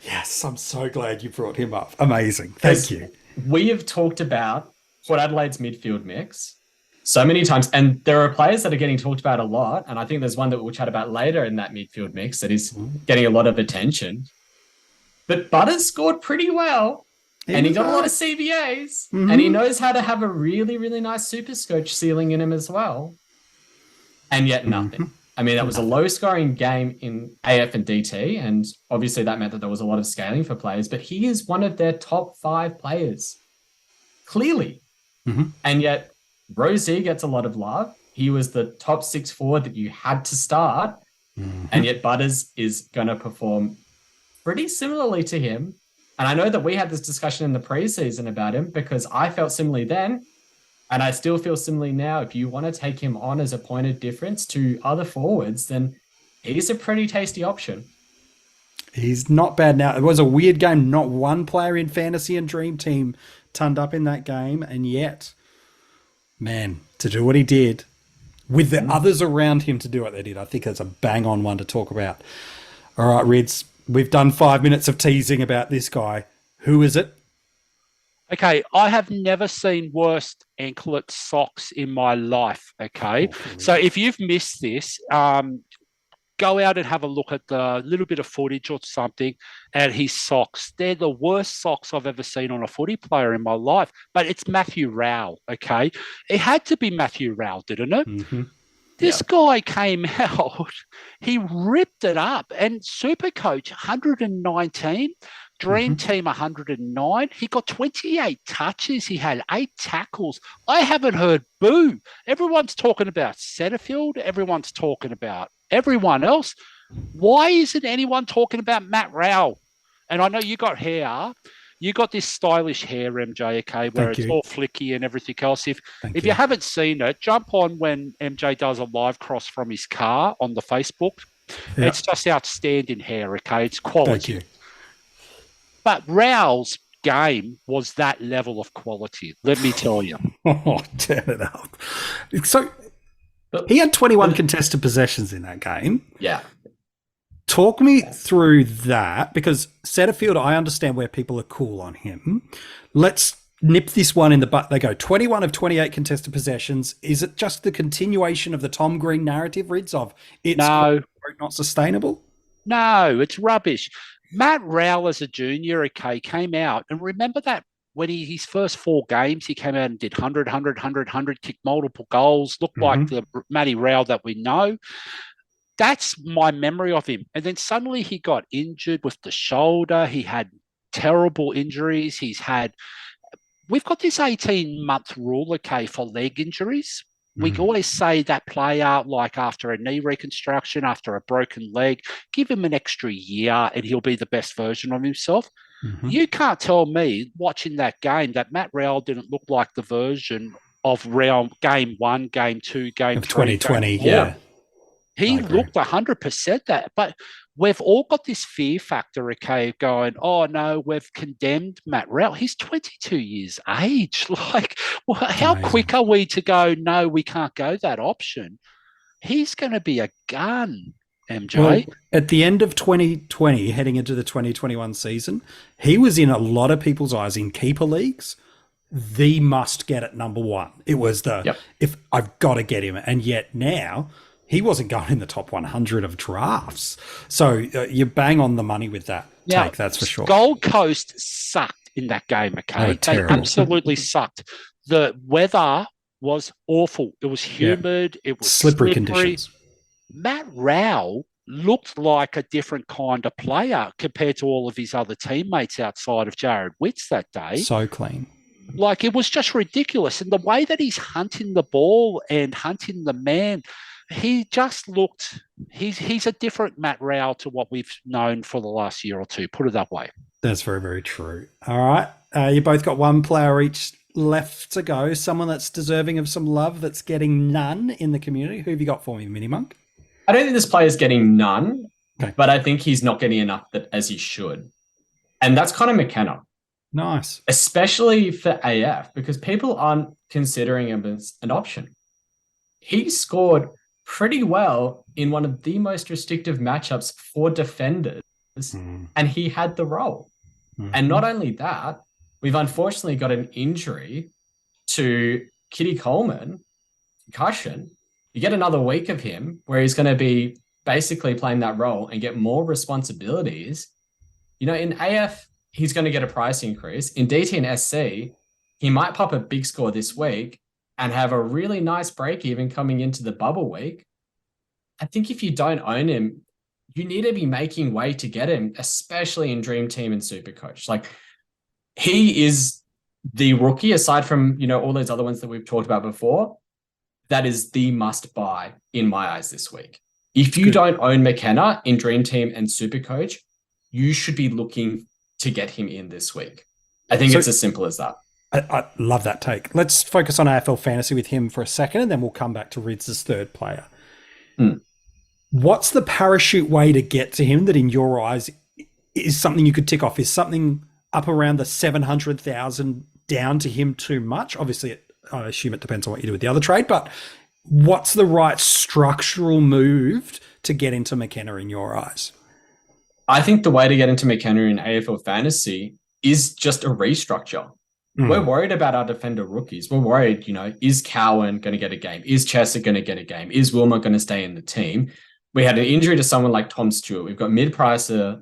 Yes, I'm so glad you brought him up. Amazing. Thank you. We have talked about Port Adelaide's midfield mix so many times, and there are players that are getting talked about a lot, and I think there's one that we'll chat about later in that midfield mix that is getting a lot of attention. But Butters scored pretty well. And he got a lot of CBAs, and he knows how to have a really, really nice SuperCoach ceiling in him as well. And yet nothing. I mean, that was a low-scoring game in AF and DT, and obviously that meant that there was a lot of scaling for players, but he is one of their top 5 players, clearly. And yet Rosie gets a lot of love. He was the top 6 forward that you had to start, and yet Butters is going to perform pretty similarly to him. And I know that we had this discussion in the preseason about him because I felt similarly then, and I still feel similarly now. If you want to take him on as a point of difference to other forwards, then he's a pretty tasty option. He's not bad now. It was a weird game. Not one player in Fantasy and Dream Team turned up in that game, and yet, man, to do what he did, with the others around him to do what they did, I think that's a bang-on one to talk about. All right, Rids. We've done 5 minutes of teasing about this guy. Who is it? Okay, I have never seen worse anklet socks in my life, okay? So if you've missed this, go out and have a look at the little bit of footage or something at his socks. They're the worst socks I've ever seen on a footy player in my life. But it's Matthew Rowell, okay? It had to be Matthew Rowell, didn't it? This guy came out, he ripped it up, and SuperCoach 119, Dream Team 109. He got 28 touches. He had 8 tackles. I haven't heard boo. Everyone's talking about Setterfield. Everyone's talking about everyone else. Why isn't anyone talking about Matt Rowell? And I know you got hair. You got this stylish hair, MJ, okay, where it's all flicky and everything else. If you haven't seen it, jump on when MJ does a live cross from his car on the Facebook. Yeah. It's just outstanding hair, okay? It's quality. Thank you. But Rowell's game was that level of quality, let me tell you. Oh, turn it up. So he had 21 contested possessions in that game. Yeah. Talk me through that, because Setterfield, I understand where people are cool on him. Let's nip this one in the butt. They go 21 of 28 contested possessions. Is it just the continuation of the Tom Green narrative, Rids, of it's not sustainable? No, it's rubbish. Matt Rowell as a junior, okay, came out, and remember that when his first 4 games, he came out and did 100, kicked multiple goals, looked like the Matty Rowell that we know. That's my memory of him. And then suddenly he got injured with the shoulder. He had terrible injuries. We've got this 18-month rule, okay, for leg injuries. We always say that player, like after a knee reconstruction, after a broken leg, give him an extra year and he'll be the best version of himself. You can't tell me watching that game that Matt Rowell didn't look like the version of Rowell game 1, game 2, game 3. 2020, yeah. He looked 100% that, but we've all got this fear factor, okay, going, oh no, we've condemned Matt Rowell. He's 22 years age. Like, well, how quick are we to go, no, we can't go that option? He's going to be a gun, MJ. Well, at the end of 2020, heading into the 2021 season, he was in a lot of people's eyes in keeper leagues. The must get at number 1. It was if I've got to get him. And yet now, he wasn't going in the top 100 of drafts. So you bang on the money with that take, that's for sure. Gold Coast sucked in that game, okay? They absolutely sucked. The weather was awful. It was humid. It was slippery conditions. Matt Rowell looked like a different kind of player compared to all of his other teammates outside of Jared Witts that day. So clean. Like, it was just ridiculous. And the way that he's hunting the ball and hunting the man, he just looked, he's a different Matt Rowell to what we've known for the last year or two, put it that way. That's very, very true. All right. You both got one player each left to go. Someone that's deserving of some love that's getting none in the community. Who have you got for me, MiniMonk? I don't think this player's getting none, Okay. but I think he's not getting enough as he should. And that's Connor McKenna. Nice. Especially for AF, because people aren't considering him as an option. He scored pretty well in one of the most restrictive matchups for defenders, and he had the role. And not only that, we've unfortunately got an injury to Kitty Coleman, concussion. You get another week of him where he's going to be basically playing that role and get more responsibilities. You know, in AF, he's going to get a price increase. In DT and SC, he might pop a big score this week and have a really nice break even coming into the bubble week. I think if you don't own him, you need to be making way to get him, especially in Dream Team and SuperCoach. Like, he is the rookie, aside from, you know, all those other ones that we've talked about before, that is the must buy in my eyes this week. If you don't own McKenna in Dream Team and SuperCoach, you should be looking to get him in this week. I think it's as simple as that. I love that take. Let's focus on AFL Fantasy with him for a second, and then we'll come back to Rids' third player. What's the parachute way to get to him that in your eyes is something you could tick off? Is something up around the 700,000 down to him too much? Obviously, I assume it depends on what you do with the other trade, but what's the right structural move to get into McKenna in your eyes? I think the way to get into McKenna in AFL Fantasy is just a restructure. We're worried about our defender rookies. We're worried, you know, is Cowan going to get a game? Is Chesser going to get a game? Is Wilmot going to stay in the team? We had an injury to someone like Tom Stewart. We've got mid-pricer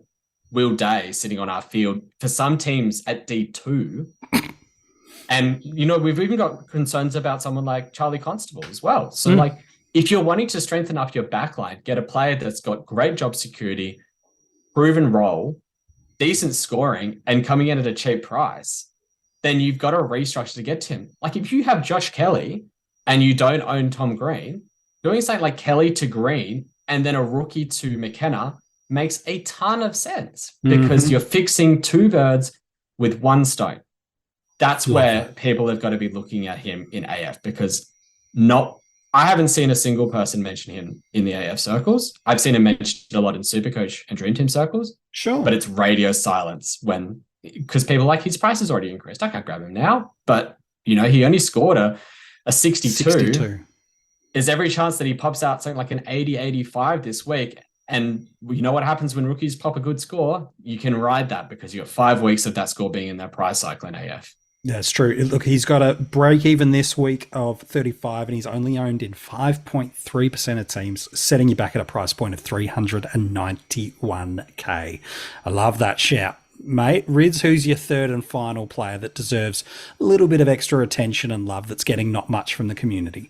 Will Day sitting on our field for some teams at D2. And, you know, we've even got concerns about someone like Charlie Constable as well. So, like, if you're wanting to strengthen up your backline, get a player that's got great job security, proven role, decent scoring, and coming in at a cheap price, then you've got a restructure to get to him. Like, if you have Josh Kelly and you don't own Tom Green, doing something like Kelly to Green and then a rookie to McKenna makes a ton of sense because you're fixing two birds with one stone. That's where people have got to be looking at him in AF, because I haven't seen a single person mention him in the AF circles. I've seen him mentioned a lot in SuperCoach and Dream Team circles. Sure. But it's radio silence because people are like, his price has already increased. I can't grab him now. But, you know, he only scored a 62. There's every chance that he pops out something like an 80, 85 this week. And you know what happens when rookies pop a good score? You can ride that because you got 5 weeks of that score being in their price cycle in AF. That's true. Look, he's got a break even this week of 35, and he's only owned in 5.3% of teams, setting you back at a price point of 391k. I love that shout. Mate, Rids, who's your third and final player that deserves a little bit of extra attention and love that's getting not much from the community?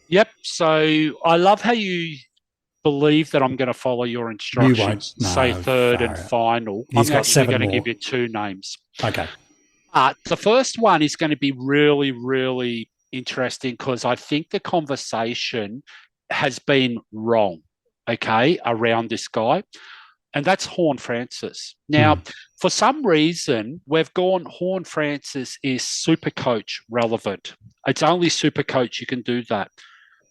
Yep. So I love how you believe that I'm going to follow your instructions. You won't. No, say third and final. He's got actually going to more. give you two names. Okay. The first one is going to be really, really interesting because I think the conversation has been wrong, okay, around this guy. And that's Horn Francis. Now, for some reason, we've gone Horn Francis is SuperCoach relevant. It's only SuperCoach you can do that.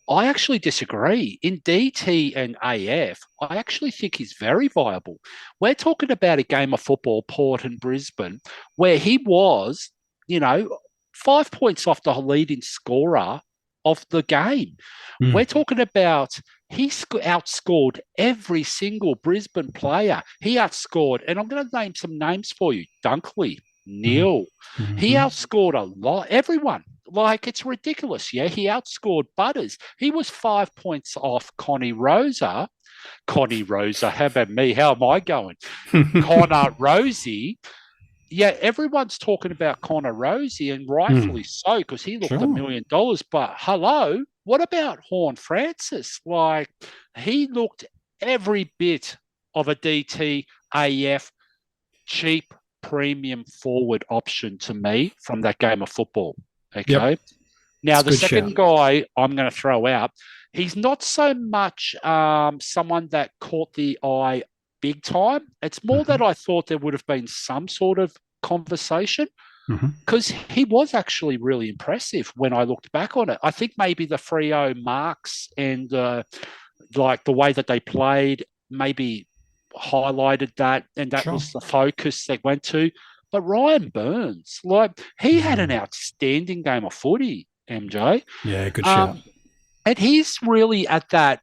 I actually disagree. In DT and AF, I actually think he's very viable. We're talking about a game of football, Port and Brisbane, where he was, 5 points off the leading scorer of the game. We're talking about he outscored every single Brisbane player. He outscored, and I'm going to name some names for you. Dunkley, Neil. He outscored a lot. Everyone. Like, it's ridiculous, yeah? He outscored Butters. He was 5 points off Connie Rosa. Connie Rosa, how about me? How am I going? Connor Rosie. Yeah, everyone's talking about Connor Rosie, and rightfully so, because he looked $1 million. But hello, what about Horn Francis? Like, he looked every bit of a DT, AF, cheap premium forward option to me from that game of football. Okay. Yep. Now, It's the good second shout. guy I'm going to throw out, he's not so much someone that caught the eye big time. It's more that I thought there would have been some sort of conversation because he was actually really impressive when I looked back on it. I think maybe the Freo marks and like the way that they played maybe highlighted that, and that was the focus they went to. But Ryan Burns, like, he had an outstanding game of footy, MJ. Yeah, good shout. And he's really at that,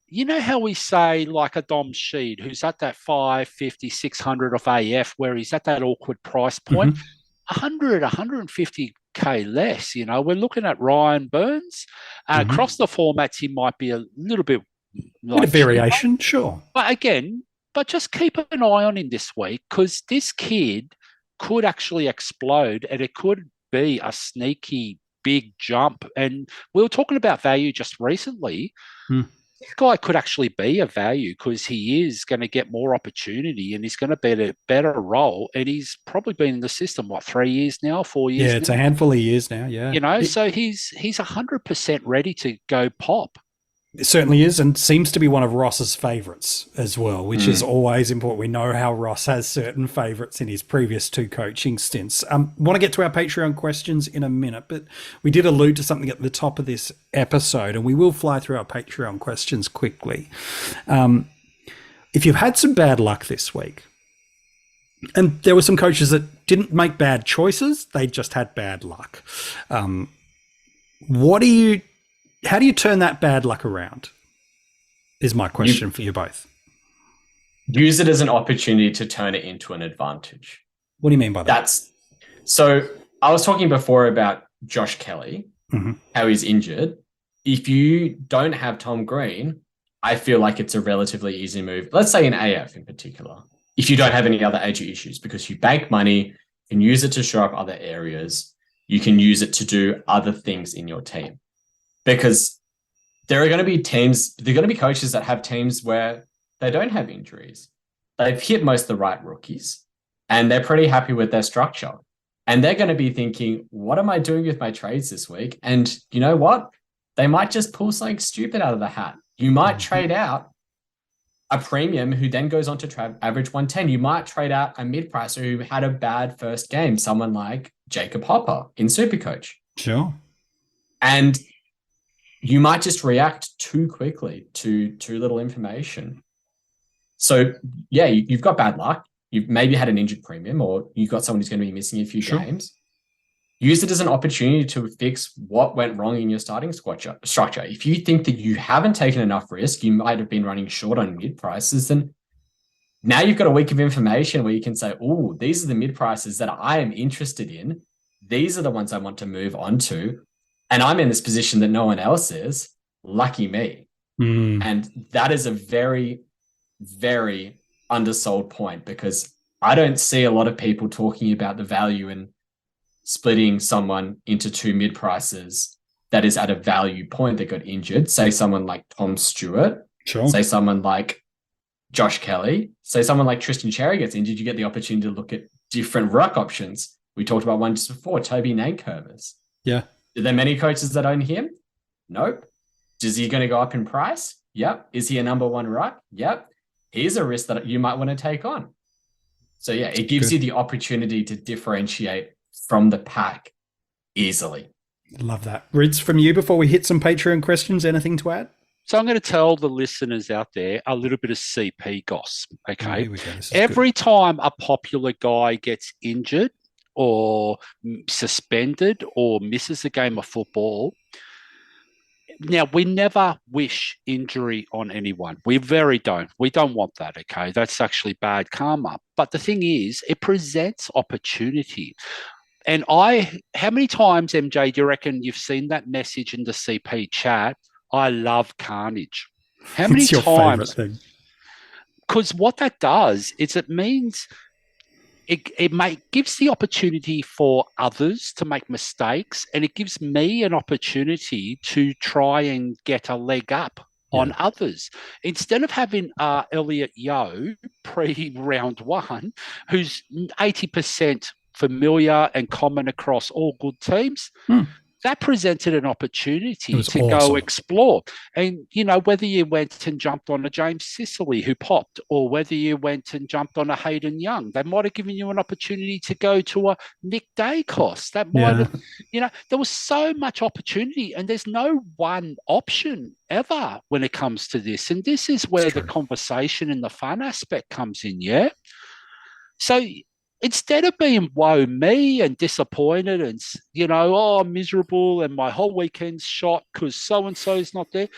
you know how we say like a Dom Sheed, who's at that 550, 600 of AF, where he's at that awkward price point, 100, 150K less, you know. We're looking at Ryan Burns. Across the formats, he might be a little bit like Bit of variation, sure. But again, just keep an eye on him this week, because this kid could actually explode and it could be a sneaky big jump. And we were talking about value just recently. This guy could actually be a value because he is going to get more opportunity and he's going to be a better role. And he's probably been in the system, 3 years now, 4 years Yeah, it's now? a handful of years now, yeah. You know, so he's 100% ready to go pop. It certainly is, and seems to be one of Ross's favourites as well, which is always important. We know how Ross has certain favourites in his previous 2 coaching stints. Want to get to our Patreon questions in a minute, but we did allude to something at the top of this episode, and we will fly through our Patreon questions quickly. If you've had some bad luck this week, and there were some coaches that didn't make bad choices, they just had bad luck. How do you turn that bad luck around? Is my question for you both. Use it as an opportunity to turn it into an advantage. What do you mean by that? So I was talking before about Josh Kelly, how he's injured. If you don't have Tom Green, I feel like it's a relatively easy move. Let's say in AF in particular, if you don't have any other age issues, because you bank money, you can use it to shore up other areas. You can use it to do other things in your team. Because there are going to be coaches that have teams where they don't have injuries. They've hit most of the right rookies and they're pretty happy with their structure. And they're going to be thinking, what am I doing with my trades this week? And you know what? They might just pull something stupid out of the hat. You might trade out a premium who then goes on to average 110. You might trade out a mid-pricer who had a bad first game, someone like Jacob Hopper in SuperCoach. Sure. And you might just react too quickly to too little information. So, yeah, you've got bad luck. You've maybe had an injured premium, or you've got someone who's going to be missing a few games. Use it as an opportunity to fix what went wrong in your starting structure. If you think that you haven't taken enough risk, you might have been running short on mid prices, then now you've got a week of information where you can say, oh, these are the mid prices that I am interested in. These are the ones I want to move on to. And I'm in this position that no one else is. Lucky me. And that is a very, very undersold point, because I don't see a lot of people talking about the value in splitting someone into 2 mid prices that is at a value point that got injured. Say someone like Tom Stewart. Sure. Say someone like Josh Kelly. Say someone like Tristan Cherry gets injured. You get the opportunity to look at different ruck options. We talked about one just before, Toby Nankervis. Yeah. Are there many coaches that own him? Nope. Is he going to go up in price? Yep. Is he a number 1 ruck? Yep. Here's a risk that you might want to take on. So yeah, it gives you the opportunity to differentiate from the pack easily. Love that. Rids, from you before we hit some Patreon questions, anything to add? So I'm going to tell the listeners out there a little bit of CP goss. Okay. Here we go. Every time a popular guy gets injured or suspended or misses a game of football, now, we never wish injury on anyone. We don't. We don't want that, okay? That's actually bad karma. But the thing is, it presents opportunity. And how many times, MJ, do you reckon you've seen that message in the CP chat? I love carnage. How many It's your times? favorite thing. Because what that does is it means it gives the opportunity for others to make mistakes, and it gives me an opportunity to try and get a leg up on others. Instead of having Elliot Yeo pre-round one, who's 80% familiar and common across all good teams, that presented an opportunity to go explore. And, whether you went and jumped on a James Sicily who popped, or whether you went and jumped on a Hayden Young, they might have given you an opportunity to go to a Nick Dacos. That might have, there was so much opportunity, and there's no one option ever when it comes to this. And this is where the conversation and the fun aspect comes in, So instead of being woe me and disappointed and, I'm miserable and my whole weekend's shot because so-and-so's not there,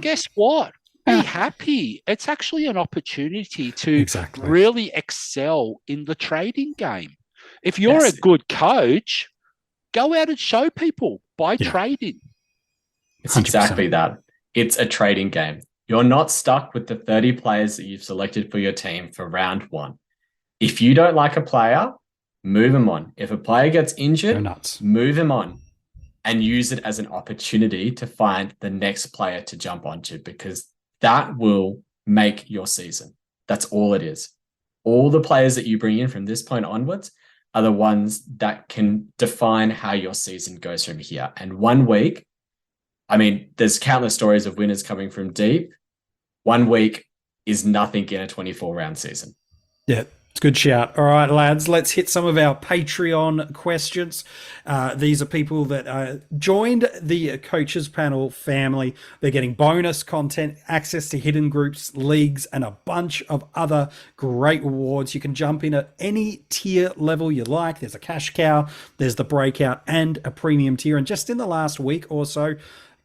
guess what? Be happy. It's actually an opportunity to really excel in the trading game. If you're a good coach, go out and show people by trading. It's exactly that. It's a trading game. You're not stuck with the 30 players that you've selected for your team for round one. If you don't like a player, move him on. If a player gets injured, move him on and use it as an opportunity to find the next player to jump onto, because that will make your season. That's all it is. All the players that you bring in from this point onwards are the ones that can define how your season goes from here. And 1 week, there's countless stories of winners coming from deep. 1 week is nothing in a 24-round season. Yeah. It's a good shout. All right, lads, let's hit some of our Patreon questions. These are people that joined the Coaches Panel family. They're getting bonus content, access to hidden groups, leagues, and a bunch of other great rewards. You can jump in at any tier level you like. There's a cash cow, there's the breakout, and a premium tier. And just in the last week or so,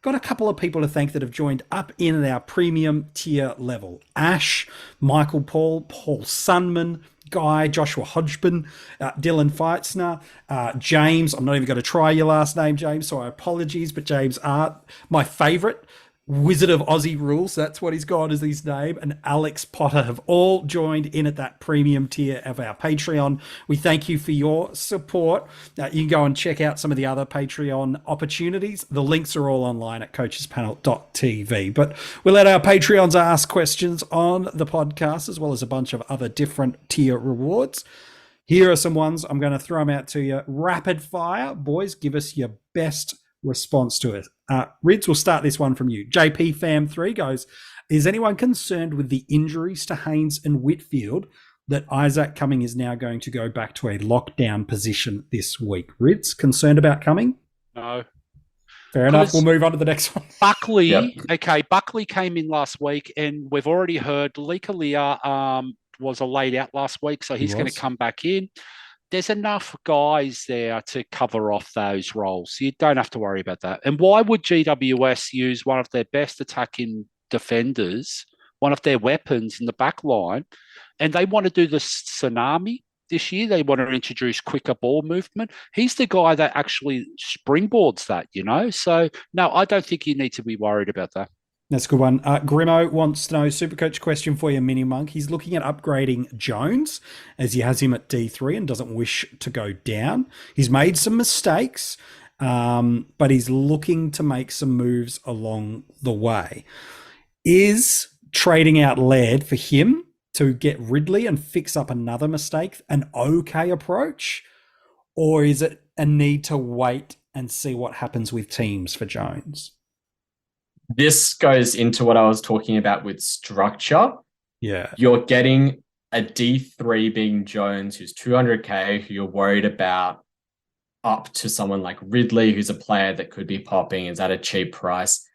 got a couple of people to thank that have joined up in our premium tier level. Ash, Michael Paul Sunman, Guy, Joshua Hodgman, Dylan Feitzner, James. I'm not even going to try your last name, James, so apologies, but James Art, my favourite, Wizard of Aussie Rules, that's what he's got as his name, and Alex Potter have all joined in at that premium tier of our Patreon. We thank you for your support. You can go and check out some of the other Patreon opportunities. The links are all online at coachespanel.tv. But we'll let our Patreons ask questions on the podcast, as well as a bunch of other different tier rewards. Here are some ones. I'm going to throw them out to you. Rapid fire. Boys, give us your best response to it. Rids, we'll start this one from you. JP Fam 3 goes, is anyone concerned with the injuries to Haynes and Whitfield that Isaac Cumming is now going to go back to a lockdown position this week? Rids, concerned about Cumming? No. Fair enough. We'll move on to the next one. Buckley, Buckley came in last week, and we've already heard Likalia was a laid out last week, so he's going to come back in. There's enough guys there to cover off those roles. You don't have to worry about that. And why would GWS use one of their best attacking defenders, one of their weapons in the back line, and they want to do the tsunami this year? They want to introduce quicker ball movement. He's the guy that actually springboards that, So, no, I don't think you need to be worried about that. That's a good one. Grimo wants to know, SuperCoach question for you, MiniMonk. He's looking at upgrading Jones as he has him at D3 and doesn't wish to go down. He's made some mistakes, but he's looking to make some moves along the way. Is trading out Laird for him to get Ridley and fix up another mistake an okay approach? Or is it a need to wait and see what happens with teams for Jones? This goes into what I was talking about with structure. Yeah. You're getting a D3 being Jones, who's 200K, who you're worried about, up to someone like Ridley, who's a player that could be popping, is at a cheap price.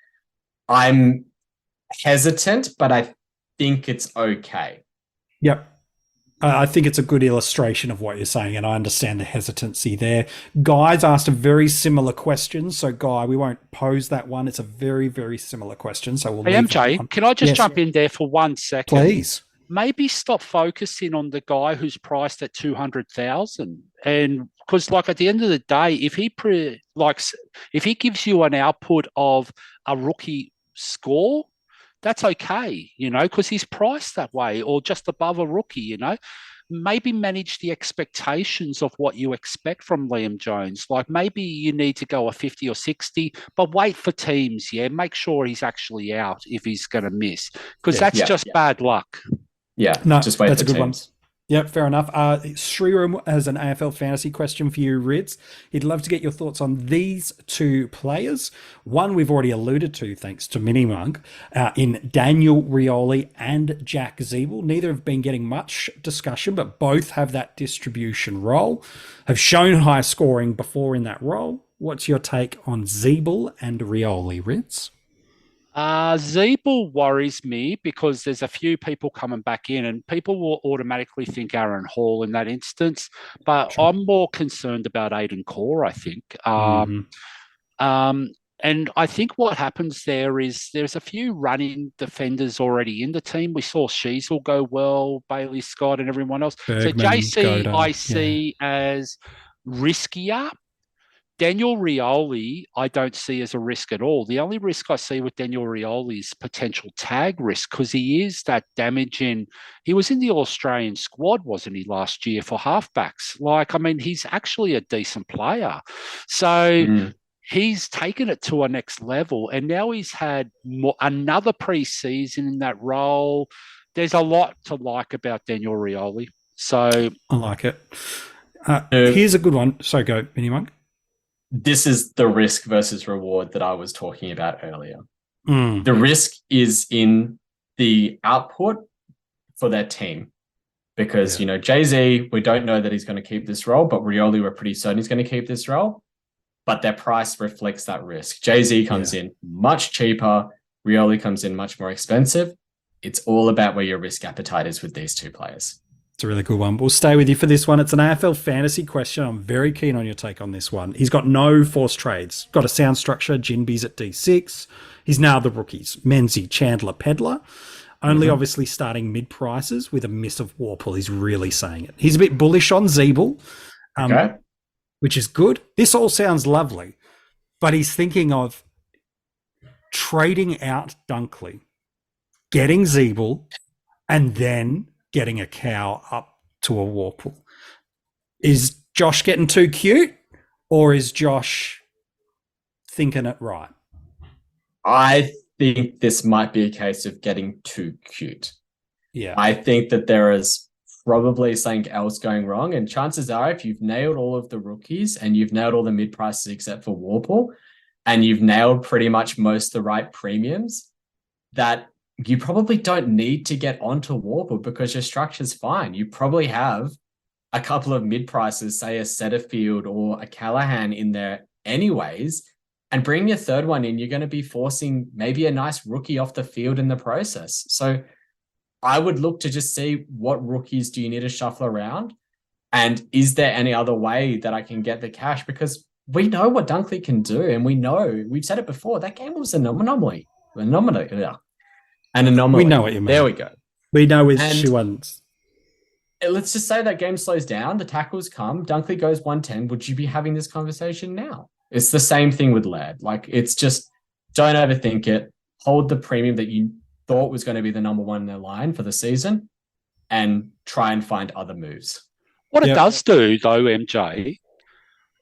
I'm hesitant, but I think it's okay. Yep. I think it's a good illustration of what you're saying, and I understand the hesitancy there. Guy's asked a very similar question. So, Guy, we won't pose that one. It's a very, very similar question. So we'll leave MJ, can I just jump in there for 1 second? Please. Maybe stop focusing on the guy who's priced at 200,000, and because, at the end of the day, if he gives you an output of a rookie score, that's okay, because he's priced that way or just above a rookie, maybe manage the expectations of what you expect from Liam Jones. Like maybe you need to go a 50 or 60, but wait for teams, make sure he's actually out if he's going to miss, because that's just bad luck. Yeah, no, just wait that's for a good teams. one. Yep, fair enough. Sriram has an AFL fantasy question for you, Rids. He'd love to get your thoughts on these two players. One we've already alluded to, thanks to MiniMonk, in Daniel Rioli and Jack Zeeble. Neither have been getting much discussion, but both have that distribution role, have shown high scoring before in that role. What's your take on Zeeble and Rioli, Rids? Zeeble worries me because there's a few people coming back in and people will automatically think Aaron Hall in that instance. But I'm more concerned about Aiden Core, I think. And I think what happens there is there's a few running defenders already in the team. We saw Sheasel go well, Bailey Scott and everyone else. Bergman, so JC Goda, I see as riskier. Daniel Rioli, I don't see as a risk at all. The only risk I see with Daniel Rioli is potential tag risk, because he is that damaging. He was in the Australian squad, wasn't he, last year for halfbacks? He's actually a decent player. So he's taken it to a next level, and now he's had another pre-season in that role. There's a lot to like about Daniel Rioli. So I like it. Here's a good one. So go, MiniMonk. This is the risk versus reward that I was talking about earlier. Mm. The risk is in the output for their team, because, Jay-Z, we don't know that he's going to keep this role, but Rioli, we're pretty certain he's going to keep this role, but their price reflects that risk. Jay-Z comes in much cheaper. Rioli comes in much more expensive. It's all about where your risk appetite is with these two players. It's a really good one. We'll stay with you for this one. It's an AFL fantasy question. I'm very keen on your take on this one. He's got no forced trades. Got a sound structure. Jinby's at D6. He's now the rookies. Menzie, Chandler, Pedler. Only obviously starting mid-prices with a miss of Warple. He's really saying it. He's a bit bullish on Zeeble, which is good. This all sounds lovely, but he's thinking of trading out Dunkley, getting Zeeble, and then getting a cow up to a Warple. Is Josh getting too cute, or is Josh thinking it right? I think this might be a case of getting too cute. Yeah. I think that there is probably something else going wrong, and chances are if you've nailed all of the rookies and you've nailed all the mid-prices except for Warple, and you've nailed pretty much most of the right premiums, that you probably don't need to get onto Warple because your structure's fine. You probably have a couple of mid-prices, say a Setterfield or a Callahan in there anyways, and bring your third one in, you're going to be forcing maybe a nice rookie off the field in the process. So I would look to just see what rookies do you need to shuffle around, and is there any other way that I can get the cash? Because we know what Dunkley can do, and we've said it before, that game was an anomaly. An anomaly. We know what you mean. There we go. We know with Shuans. Let's just say that game slows down, the tackles come, Dunkley goes 110. Would you be having this conversation now? It's the same thing with Laird. It's just, don't overthink it. Hold the premium that you thought was going to be the number one in their line for the season, and try and find other moves. What it does do, though, MJ,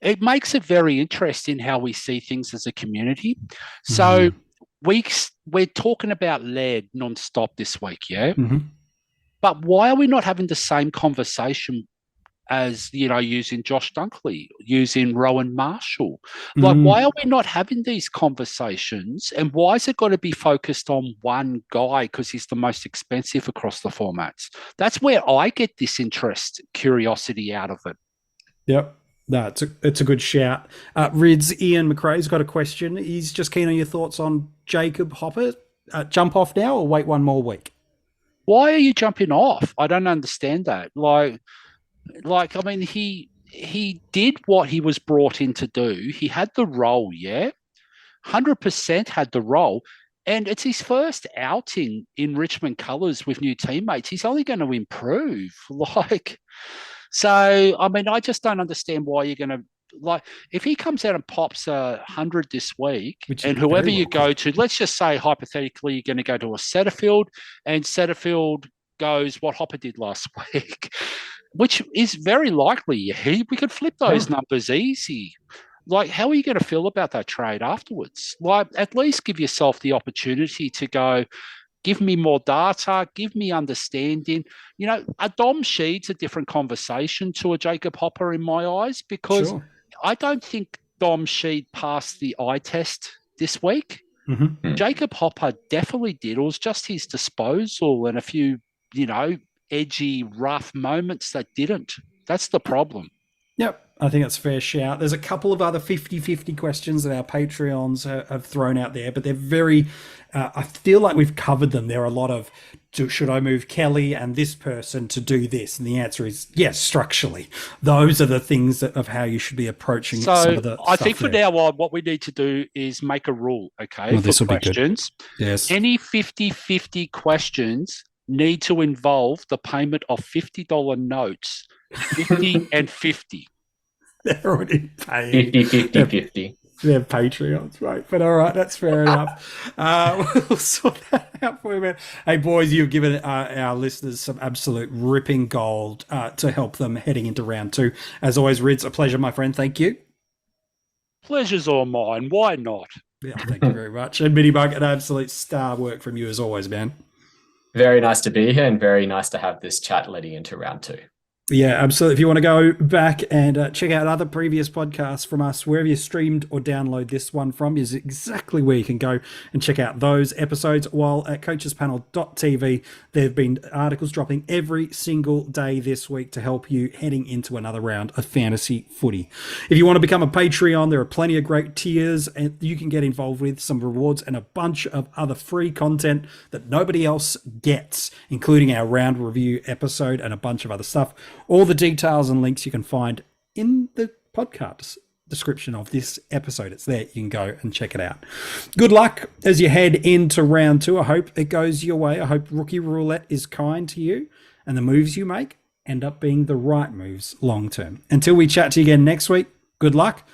it makes it very interesting how we see things as a community. So we're talking about Laird non-stop this week, but why are we not having the same conversation as, using Josh Dunkley, using Rowan Marshall? Why are we not having these conversations, and why is it got to be focused on one guy because he's the most expensive across the formats? That's where I get this curiosity out of it. Yep. No, it's a good shout. Rids, Ian McRae's got a question. He's just keen on your thoughts on Jacob Hopper. Jump off now or wait one more week? Why are you jumping off? I don't understand that. He did what he was brought in to do. He had the role, 100% had the role. And it's his first outing in Richmond colours with new teammates. He's only going to improve. I just don't understand why you're going to, if he comes out and pops 100 this week, and whoever you go to, let's just say hypothetically you're going to go to a Setterfield, and Setterfield goes what Hopper did last week, which is very likely, we could flip those numbers easy. Like, how are you going to feel about that trade afterwards? Like, at least give yourself the opportunity to go, give me more data, give me understanding. You know, a Dom Sheed's a different conversation to a Jacob Hopper in my eyes, because I don't think Dom Sheed passed the eye test this week. Jacob Hopper definitely did. It was just his disposal and a few, you know, edgy, rough moments that didn't. That's the problem. Yep, I think that's a fair shout. There's a couple of other 50-50 questions that our Patreons have thrown out there, but they're very, I feel like we've covered them. There are a lot of, should I move Kelly and this person to do this? And the answer is yes, structurally. Those are the things of how you should be approaching some of the I think stuff for now on, what we need to do is make a rule, okay, for questions. Yes. Any 50-50 questions need to involve the payment of $50 notes, 50 and 50. They're already paying. 50. They're Patreons, right? But all right, that's fair enough. We'll sort that out for you, man. Hey, boys, you've given our listeners some absolute ripping gold to help them heading into round 2. As always, Rids, a pleasure, my friend. Thank you. Pleasure's all mine. Why not? Yeah, thank you very much. And MiniMonk, an absolute star work from you as always, man. Very nice to be here and very nice to have this chat leading into round 2. Yeah, absolutely. If you want to go back and check out other previous podcasts from us, wherever you streamed or download this one from is exactly where you can go and check out those episodes. While at coachespanel.tv, there have been articles dropping every single day this week to help you heading into another round of fantasy footy. If you want to become a Patreon, there are plenty of great tiers and you can get involved with some rewards and a bunch of other free content that nobody else gets, including our round review episode and a bunch of other stuff. All the details and links you can find in the podcast description of this episode. It's there. You can go and check it out. Good luck as you head into round 2. I hope it goes your way. I hope Rookie Roulette is kind to you and the moves you make end up being the right moves long term. Until we chat to you again next week, good luck.